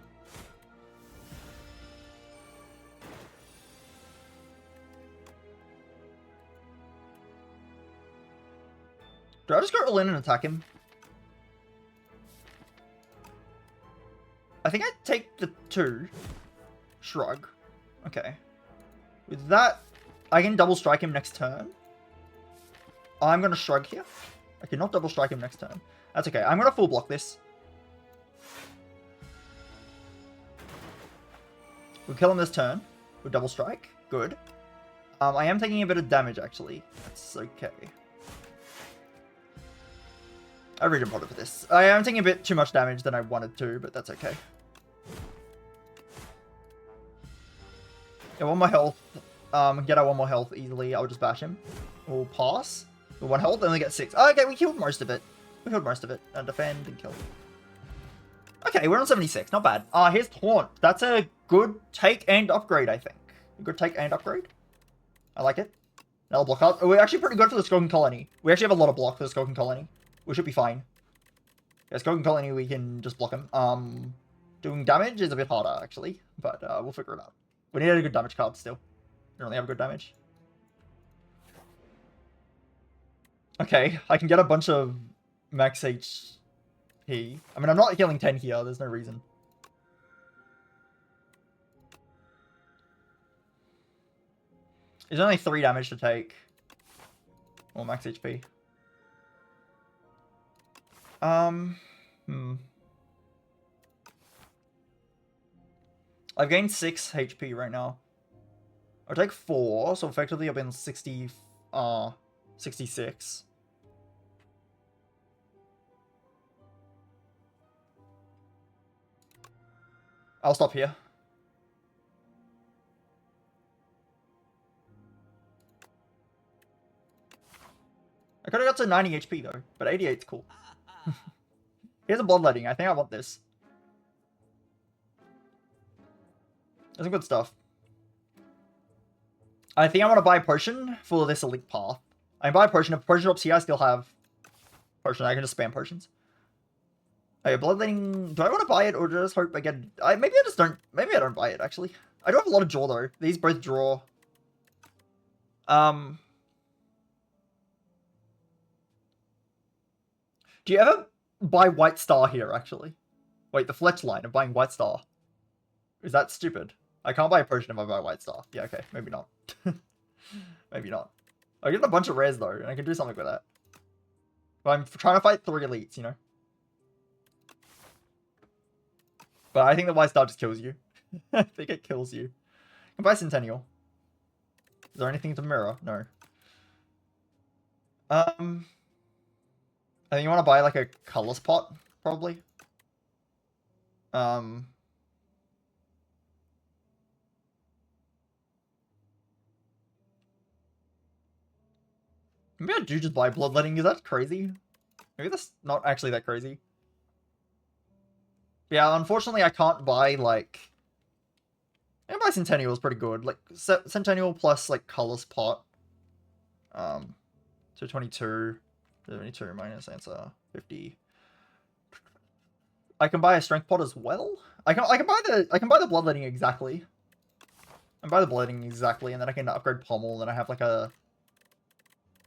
S1: Do I just go all in and attack him? I think I take the 2. Shrug. Okay. With that, I can double strike him next turn. I'm going to shrug here. I cannot double strike him next turn. That's okay. I'm going to full block this. We'll kill him this turn. We'll double strike. Good. I am taking a bit of damage, actually. That's okay. I really didn't bother for this. I am taking a bit too much damage than I wanted to, but that's okay. Yeah, 1 more health. Get our 1 more health easily. I'll just bash him. We'll pass. With 1 health, only get 6. Oh, okay, we killed most of it. We killed most of it. And defend and kill. Okay, we're on 76. Not bad. Here's Taunt. That's a good take and upgrade, I think. A good take and upgrade. I like it. That'll block out. We're actually pretty good for the Skogan Colony. We actually have a lot of block for the Skogan Colony. We should be fine. Yeah, Skogan Colony, we can just block him. Doing damage is a bit harder, actually. But we'll figure it out. We need a good damage card still. We don't really have good damage. Okay, I can get a bunch of max HP. I mean, I'm not healing 10 here. There's no reason. There's only 3 damage to take. Or max HP. I've gained 6 HP right now. I'll take 4, so effectively I've been 66. I'll stop here. I could have got to 90 HP though, but 88's cool. Here's a bloodletting. I think I want this. There's some good stuff. I think I want to buy a potion for this elite path. I can buy a potion. If potion drops here, I still have potion. I can just spam potions. Okay, bloodletting. Do I want to buy it or just hope I get? Maybe I just don't. Maybe I don't buy it actually. I do have a lot of draw though. These both draw. Do you ever buy White Star here, actually? Wait, the Fletch line of buying White Star. Is that stupid? I can't buy a potion if I buy White Star. Yeah, okay, maybe not. Maybe not. I get a bunch of rares, though, and I can do something with that. But I'm trying to fight 3 elites, you know? But I think the White Star just kills you. I think it kills you. I can buy Centennial. Is there anything to mirror? No. I think you want to buy like a color spot, probably. Maybe I do just buy bloodletting. Is that crazy? Maybe that's not actually that crazy. Yeah, unfortunately I can't buy like... I can buy Centennial is pretty good. Like Centennial plus like color spot. So 22. 72 minus answer 50. I can buy a strength pot as well. I can buy the bloodletting exactly. I can buy the bloodletting exactly, and then I can upgrade pommel. And then I have like I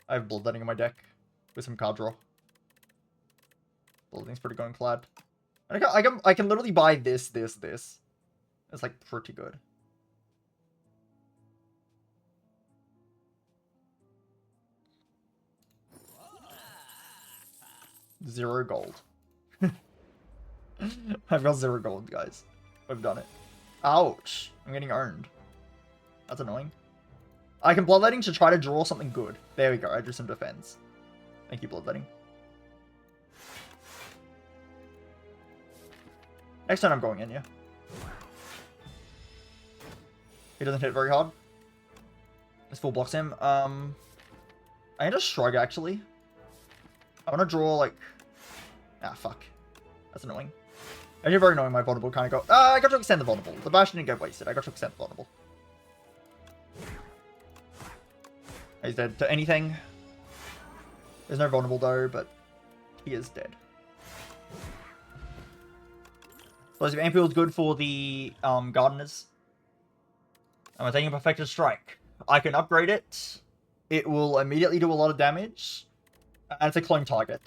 S1: have bloodletting in my deck with some card draw. Bloodletting's pretty good clad. And I can literally buy this. It's like pretty good. Zero gold. I've got 0 gold, guys. I've done it. Ouch. I'm getting owned. That's annoying. I can bloodletting to try to draw something good. There we go. I drew some defense. Thank you, bloodletting. Next turn I'm going in, yeah. He doesn't hit very hard. This full blocks him. I can just shrug, actually. I want to draw, like... Ah, fuck. That's annoying. Actually, very annoying, my vulnerable kind of got... I got to extend the vulnerable. The bash didn't get wasted. I got to extend the vulnerable. He's dead to anything. There's no vulnerable, though, but he is dead. Explosive Ampule is good for the Gardeners. I'm taking a Perfected Strike. I can upgrade it. It will immediately do a lot of damage. And it's a clone target.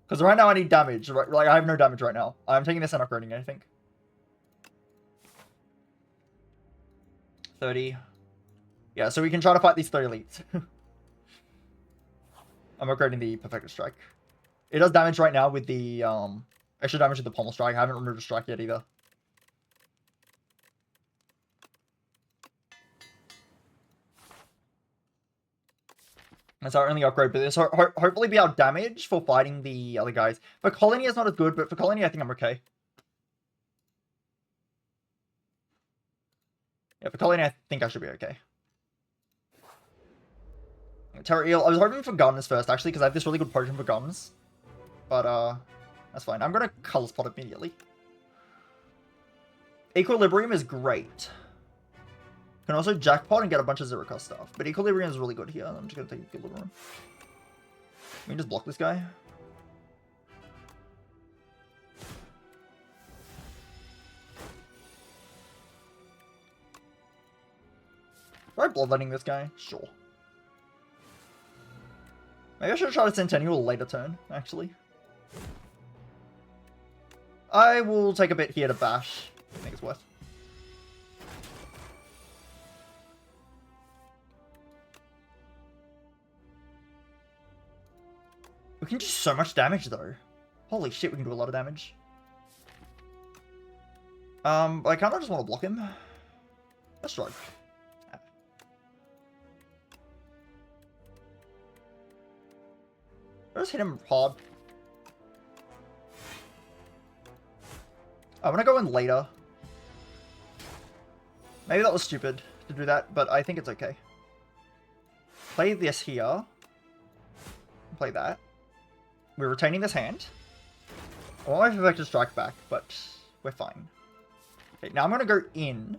S1: Because right now I need damage. Right, like, I have no damage right now. I'm taking this and upgrading it, I think. 30. Yeah, so we can try to fight these 3 elites. I'm upgrading the Perfected Strike. It does damage right now with the extra damage with the Pommel Strike. I haven't removed a strike yet either. That's our only upgrade, but this hopefully be our damage for fighting the other guys. For Colony, it's not as good, but for Colony, I think I'm okay. Yeah, for Colony, I think I should be okay. Terra Eel. I was hoping for guns first, actually, because I have this really good potion for guns. But, that's fine. I'm going to Color Spot immediately. Equilibrium is great. Can also Jackpot and get a bunch of zero cost stuff. But Equilibrium is really good here. I'm just going to take Equilibrium. We can just block this guy. Try Bloodletting this guy? Sure. Maybe I should try to Centennial later turn, actually. I will take a bit here to bash. I think it's worth. We can do so much damage, though. Holy shit, we can do a lot of damage. I kind of just want to block him. Let's try. I just hit him hard. I'm gonna go in later. Maybe that was stupid to do that, but I think it's okay. Play this here. Play that. We're retaining this hand. I want my Perfected Strike back, but we're fine. Okay, now I'm gonna go in.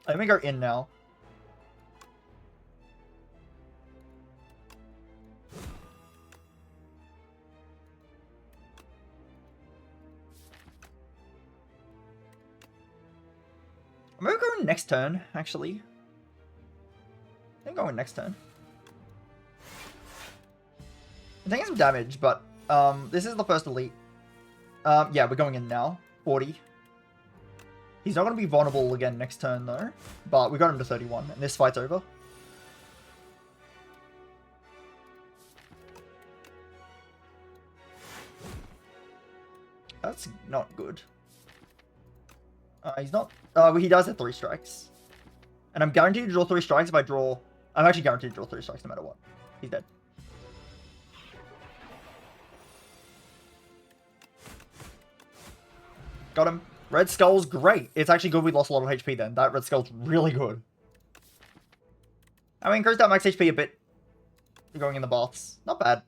S1: Let me go in now. I'm gonna go in next turn, actually. I'm going next turn. I'm taking some damage, but this is the first elite. Yeah, we're going in now. 40. He's not going to be vulnerable again next turn, though. But we got him to 31, and this fight's over. That's not good. He's not... he does have 3 strikes. And I'm guaranteed to draw 3 strikes if I draw... I'm actually guaranteed to draw 3 strikes no matter what. He's dead. Got him. Red Skull's great. It's actually good we lost a lot of HP then. That Red Skull's really good. I mean, increased that max HP a bit. Going in the baths. Not bad.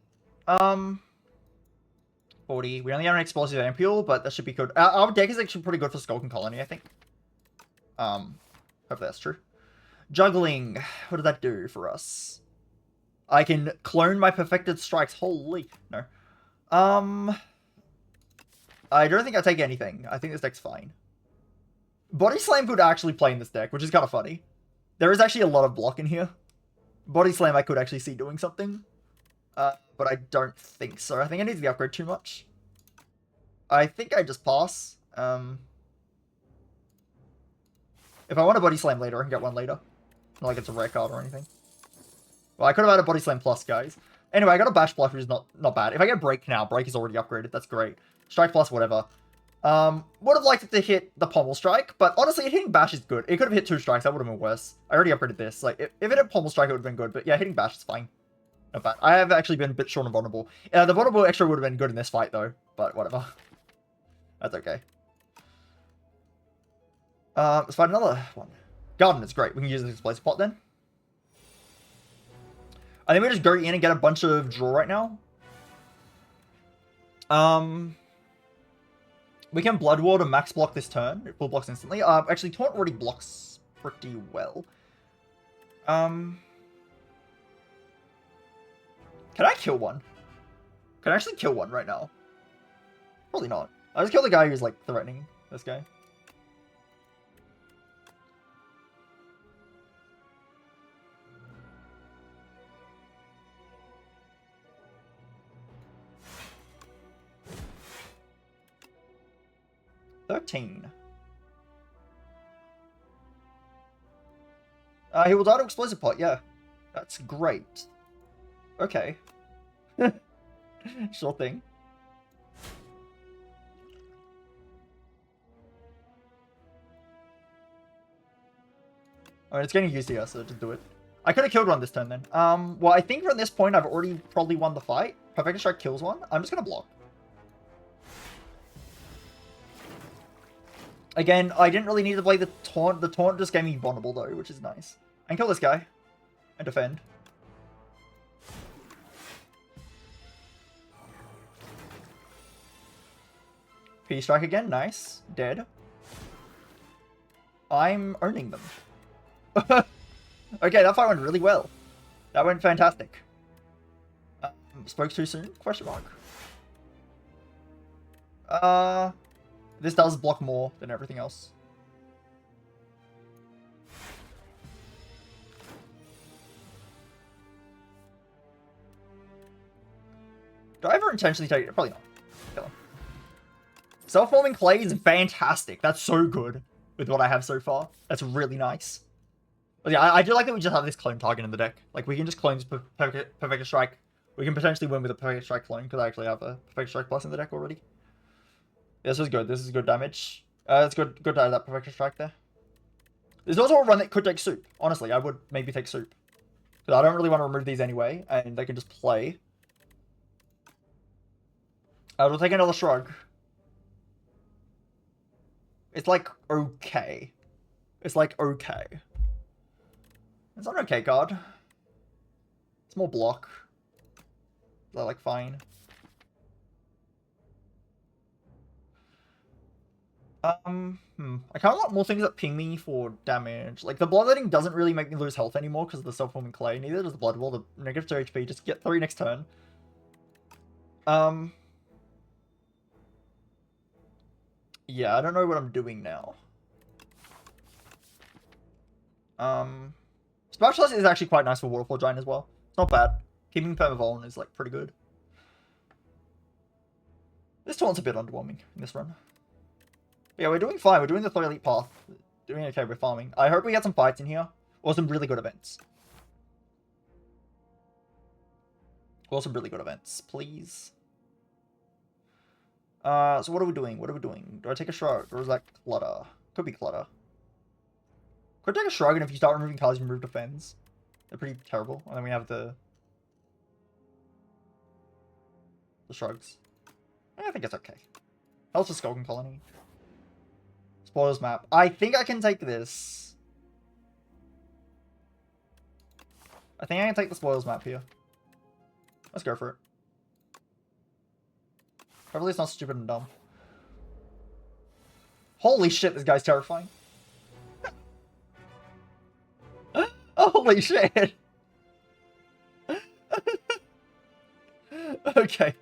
S1: 40. We only have an explosive ampule, but that should be good. Our deck is actually pretty good for Skulking Colony, I think. Hope that's true. Juggling. What does that do for us? I can clone my Perfected Strikes. Holy. No. I don't think I take anything. I think this deck's fine. Body Slam could actually play in this deck, which is kind of funny. There is actually a lot of block in here. Body Slam I could actually see doing something. But I don't think so. I think I need to upgrade too much. I think I just pass. If I want a Body Slam later, I can get one later. Not like it's a rare card or anything. Well, I could have had a Body Slam plus, guys. Anyway, I got a Bash Bluff, which is not bad. If I get Break now, Break is already upgraded. That's great. Strike plus, whatever. Would have liked it to hit the Pommel Strike, but honestly, hitting Bash is good. It could have hit 2 strikes. That would have been worse. I already upgraded this. Like, if it hit Pommel Strike, it would have been good. But yeah, hitting Bash is fine. Not bad. I have actually been a bit short on vulnerable. The vulnerable extra would have been good in this fight, though. But whatever. That's okay. Let's find another one. Garden is great. We can use this explosive pot then. I think we just go in and get a bunch of draw right now. We can Blood Ward and max block this turn. It full blocks instantly. Actually, Taunt already blocks pretty well. Can I kill one? Can I actually kill one right now? Probably not. I'll just kill the guy who's, like, threatening this guy. $13. He will die to explosive pot, yeah. That's great. Okay. Sure thing. Alright, it's getting used to us, so just do it. I could have killed one this turn then. Well, I think from this point I've already probably won the fight. Perfect Strike kills one. I'm just gonna block. Again, I didn't really need to play the taunt. The taunt just gave me vulnerable though, which is nice. I can kill this guy. And defend. P-Strike again, nice. Dead. I'm owning them. Okay, that fight went really well. That went fantastic. Spoke too soon? Question mark. This does block more than everything else. Do I ever intentionally take it? Probably not. Kill him. Self-forming clay is fantastic. That's so good with what I have so far. That's really nice. But yeah, I do like that we just have this clone target in the deck. Like, we can just clone Perfect Strike. We can potentially win with a Perfect Strike clone, because I actually have a Perfect Strike Plus in the deck already. Yeah, this is good. This is good damage. It's good to have that Perfect Strike there. There's also a run that could take Soup. Honestly, I would maybe take Soup. Because I don't really want to remove these anyway, and they can just play. We'll take another Shrug. It's like, okay. It's like, okay. It's not an okay card. It's more block. They're like, fine. I kind of want more things that ping me for damage. Like, the Bloodletting doesn't really make me lose health anymore because of the self-forming clay. Neither does the Blood Wall. The negative 2 HP. Just get 3 next turn. Yeah, I don't know what I'm doing now. Spatulus is actually quite nice for Waterfall Giant as well. It's not bad. Keeping Permavuln is, like, pretty good. This taunt's a bit underwhelming in this run. But yeah, we're doing fine. We're doing the 3 elite path. Doing okay, we're farming. I hope we get some fights in here. Or some really good events. Or some really good events, please. So what are we doing? What are we doing? Do I take a Shrug? Or is that Clutter? Could be Clutter. Could take a Shrug, and if you start removing cards, you remove defense. They're pretty terrible. And then we have the Shrugs. I think it's okay. Hell's a Skulking Colony. Spoils map. I think I can take this. I think I can take the spoils map here. Let's go for it. Hopefully it's not stupid and dumb. Holy shit, this guy's terrifying. Holy shit. Okay.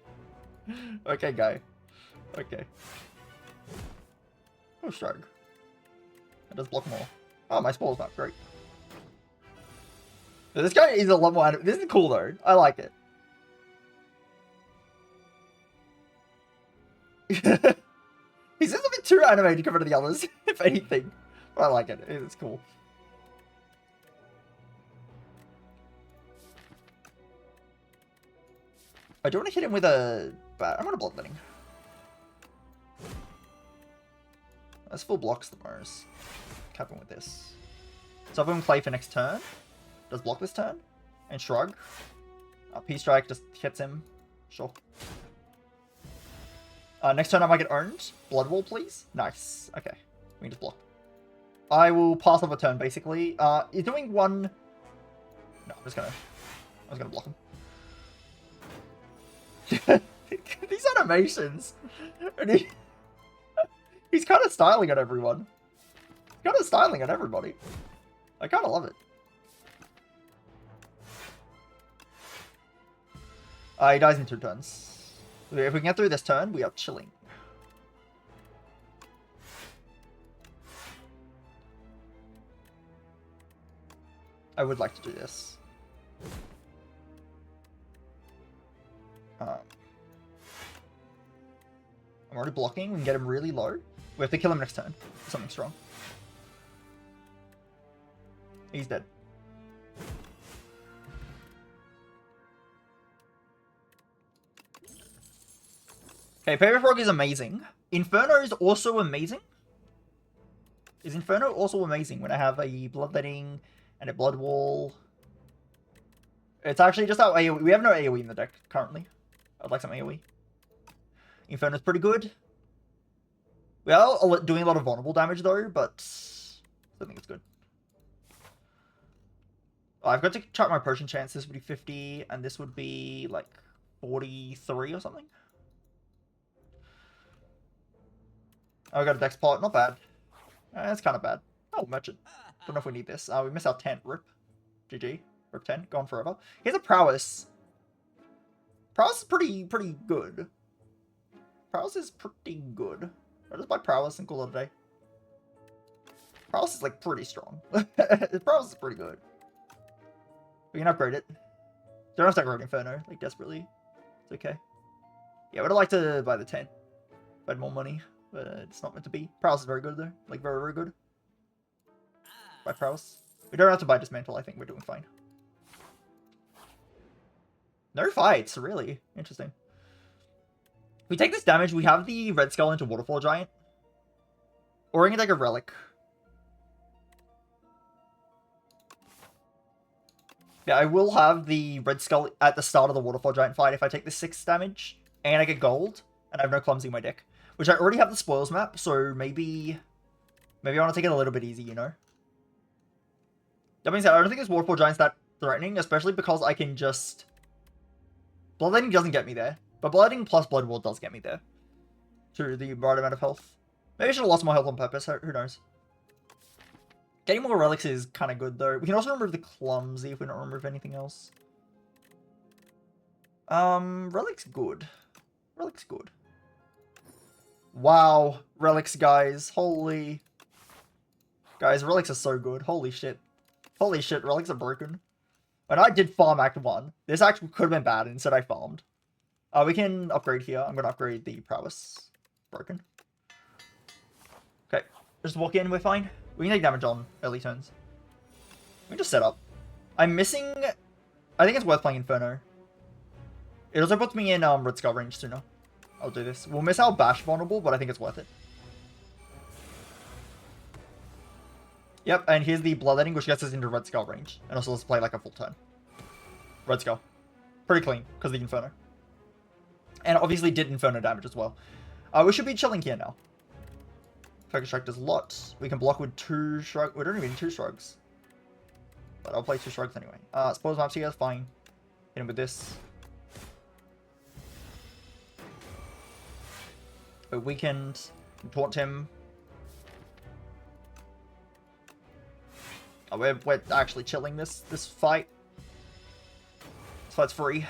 S1: Okay, guy. Okay. Oh, Shrug. That does block more. Oh, my spoil's map. Great. This guy is a lot more... This is cool, though. I like it. He's just a bit too animated compared to the others, if anything. But I like it. It's cool. I don't want to hit him with a... I'm going to Bloodletting. That's full blocks the Mars. Cap him with this. So if I'm play for next turn, does block this turn, and Shrug. P-Strike just hits him. Sure. Next turn I might get owned. Blood Wall, please. Nice. Okay. We can just block. I will pass off a turn, basically. He's doing one... No, I'm just gonna block him. These animations. And he's kind of styling at everyone. He's kind of styling at everybody. I kind of love it. He dies in 2 turns. If we can get through this turn, we are chilling. I would like to do this. I'm already blocking. We can get him really low. We have to kill him next turn. Something strong. He's dead. Okay, Paper Frog is amazing. Inferno is also amazing. Is Inferno also amazing when I have a Bloodletting and a Blood Wall? It's actually just our AoE. We have no AoE in the deck currently. I'd like some AoE. Inferno's pretty good. We are doing a lot of vulnerable damage though, but I think it's good. Oh, I've got to chart my potion chance. This would be 50, and this would be like 43 or something. Oh, I got a dex pot. Not bad. That's kind of bad. Oh, merchant. Don't know if we need this. We miss our 10. Rip. GG. Rip 10. Gone forever. Here's a prowess. Prowess is pretty good. Prowess is pretty good. I'll just buy prowess and call it a day. Prowess is like pretty strong. Prowess is pretty good. We can upgrade it. Don't have to upgrade Inferno, like desperately. It's okay. Yeah, I would have liked to buy the 10. If I had more money, but it's not meant to be. Prowess is very good though. Like very good. Buy prowess. We don't have to buy dismantle, I think we're doing fine. No fights, really. Interesting. If we take this damage, we have the Red Skull into Waterfall Giant. Or we can take a Relic. Yeah, I will have the Red Skull at the start of the Waterfall Giant fight if I take the 6 damage, and I get gold, and I have no Clumsy in my deck. Which I already have the spoils map, so maybe I want to take it a little bit easy, you know? That being said, I don't think this Waterfall Giant's that threatening, especially because I can just... Bloodletting doesn't get me there, but Bloodletting plus Blood Wall does get me there. To the right amount of health. Maybe I should have lost more health on purpose, who knows? Getting more relics is kind of good, though. We can also remove the Clumsy if we don't remove anything else. Relic's good. Relic's good. Wow. Relics, guys. Holy... Guys, relics are so good. Holy shit. Holy shit, relics are broken. When I did farm Act 1, this actually could have been bad, and instead I farmed. We can upgrade here. I'm going to upgrade the prowess. Broken. Okay. Just walk in, we're fine. We can take damage on early turns. We can just set up. I'm missing... I think it's worth playing Inferno. It also puts me in Red Skull range sooner. I'll do this. We'll miss our Bash vulnerable, but I think it's worth it. Yep, and here's the Bloodletting, which gets us into Red Skull range. And also let's play like a full turn. Red Skull. Pretty clean, because of the Inferno. And obviously did Inferno damage as well. We should be chilling here now. Focus Strike does a lot. We can block with 2 shrugs. We don't even need 2 shrugs. But I'll play 2 shrugs anyway. Spoils maps here, fine. Hit him with this. A weakened. Taunt him. Oh, we're actually chilling this fight. This fight's free.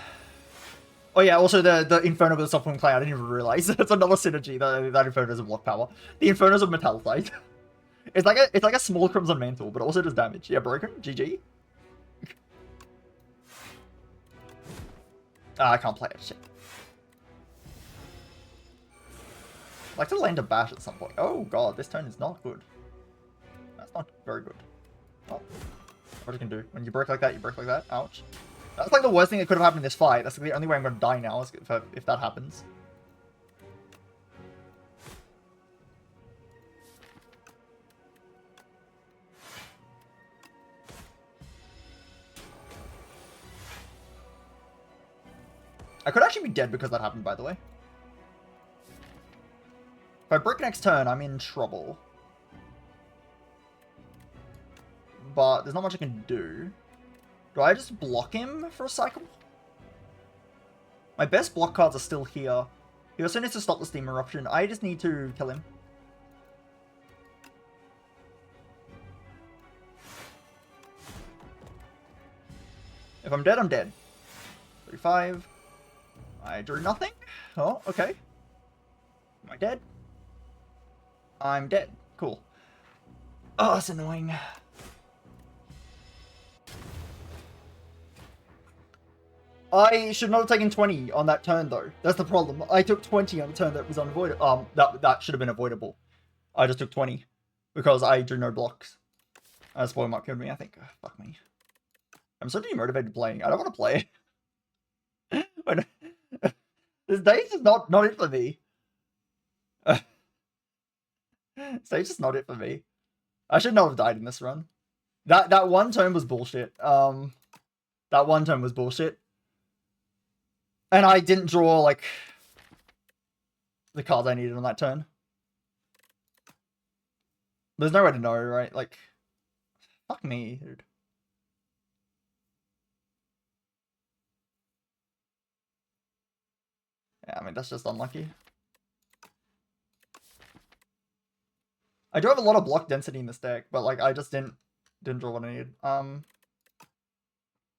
S1: Oh yeah, also the Inferno with the Software Clay, I didn't even realize. That's another synergy, that Inferno doesn't block power. The Inferno's of Metallite. It's like a small Crimson Mantle, but it also does damage. Yeah, broken. GG. I can't play it. Shit. I'd like to land a bash at some point. Oh god, this turn is not good. That's not very good. Oh. What you can do. When you break like that, you break like that. Ouch. That's like the worst thing that could have happened in this fight. That's the only way I'm going to die now is if that happens. I could actually be dead because that happened, by the way. If I break next turn, I'm in trouble. But there's not much I can do. Do I just block him for a cycle? My best block cards are still here. He also needs to stop the Steam Eruption. I just need to kill him. If I'm dead, I'm dead. 35. I drew nothing. Oh, okay. Am I dead? I'm dead. Cool. Oh, that's annoying. I should not have taken 20 on that turn, though. That's the problem. I took 20 on a turn that was unavoidable. That should have been avoidable. I just took 20 because I drew no blocks. Spoil might kill me, I think. Oh, fuck me. I'm so demotivated playing. I don't want to play. This day is just not it for me. Stage is not it for me. I should not have died in this run. That one turn was bullshit. That one turn was bullshit. And I didn't draw, like, the cards I needed on that turn. There's no way to know, right? Like, fuck me, dude. Yeah, I mean, that's just unlucky. I do have a lot of block density in this deck, but, like, I just didn't draw what I needed.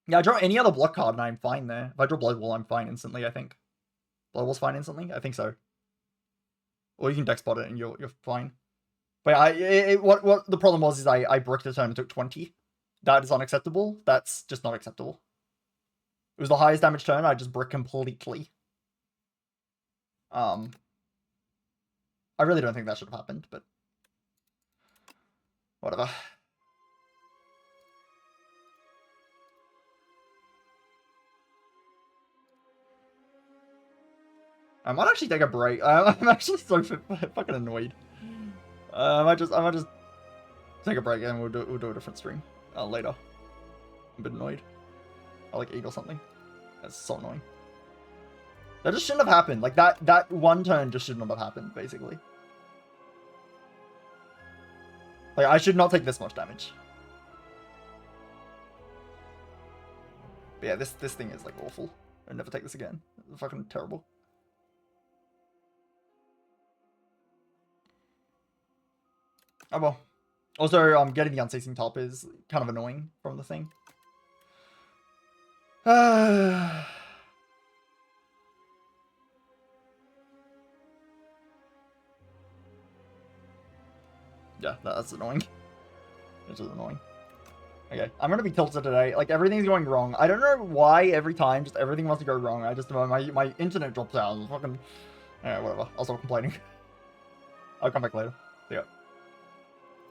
S1: Yeah, I draw any other block card and I'm fine there. If I draw Blood Wall, I'm fine instantly, I think. Blood Wall's fine instantly? I think so. Or you can deck spot it and you're fine. But what the problem was is I bricked the turn and took 20. That is unacceptable. That's just not acceptable. It was the highest damage turn, I just bricked completely. I really don't think that should have happened, but whatever. I might actually take a break. I'm actually so fucking annoyed. I might just take a break and we'll do a different stream later. I'm a bit annoyed. I'll like eat or something. That's so annoying. That just shouldn't have happened. Like that one turn just should not have happened, basically. Like I should not take this much damage. But yeah, this thing is like awful. I'll never take this again. It's fucking terrible. Oh well. Also, getting the unceasing top is kind of annoying from the thing. Yeah, that's annoying. It's just annoying. Okay, I'm gonna be tilted today. Like, everything's going wrong. I don't know why every time just everything wants to go wrong. I just, my internet drops out. Fucking... Alright, whatever. I'll stop complaining. I'll come back later.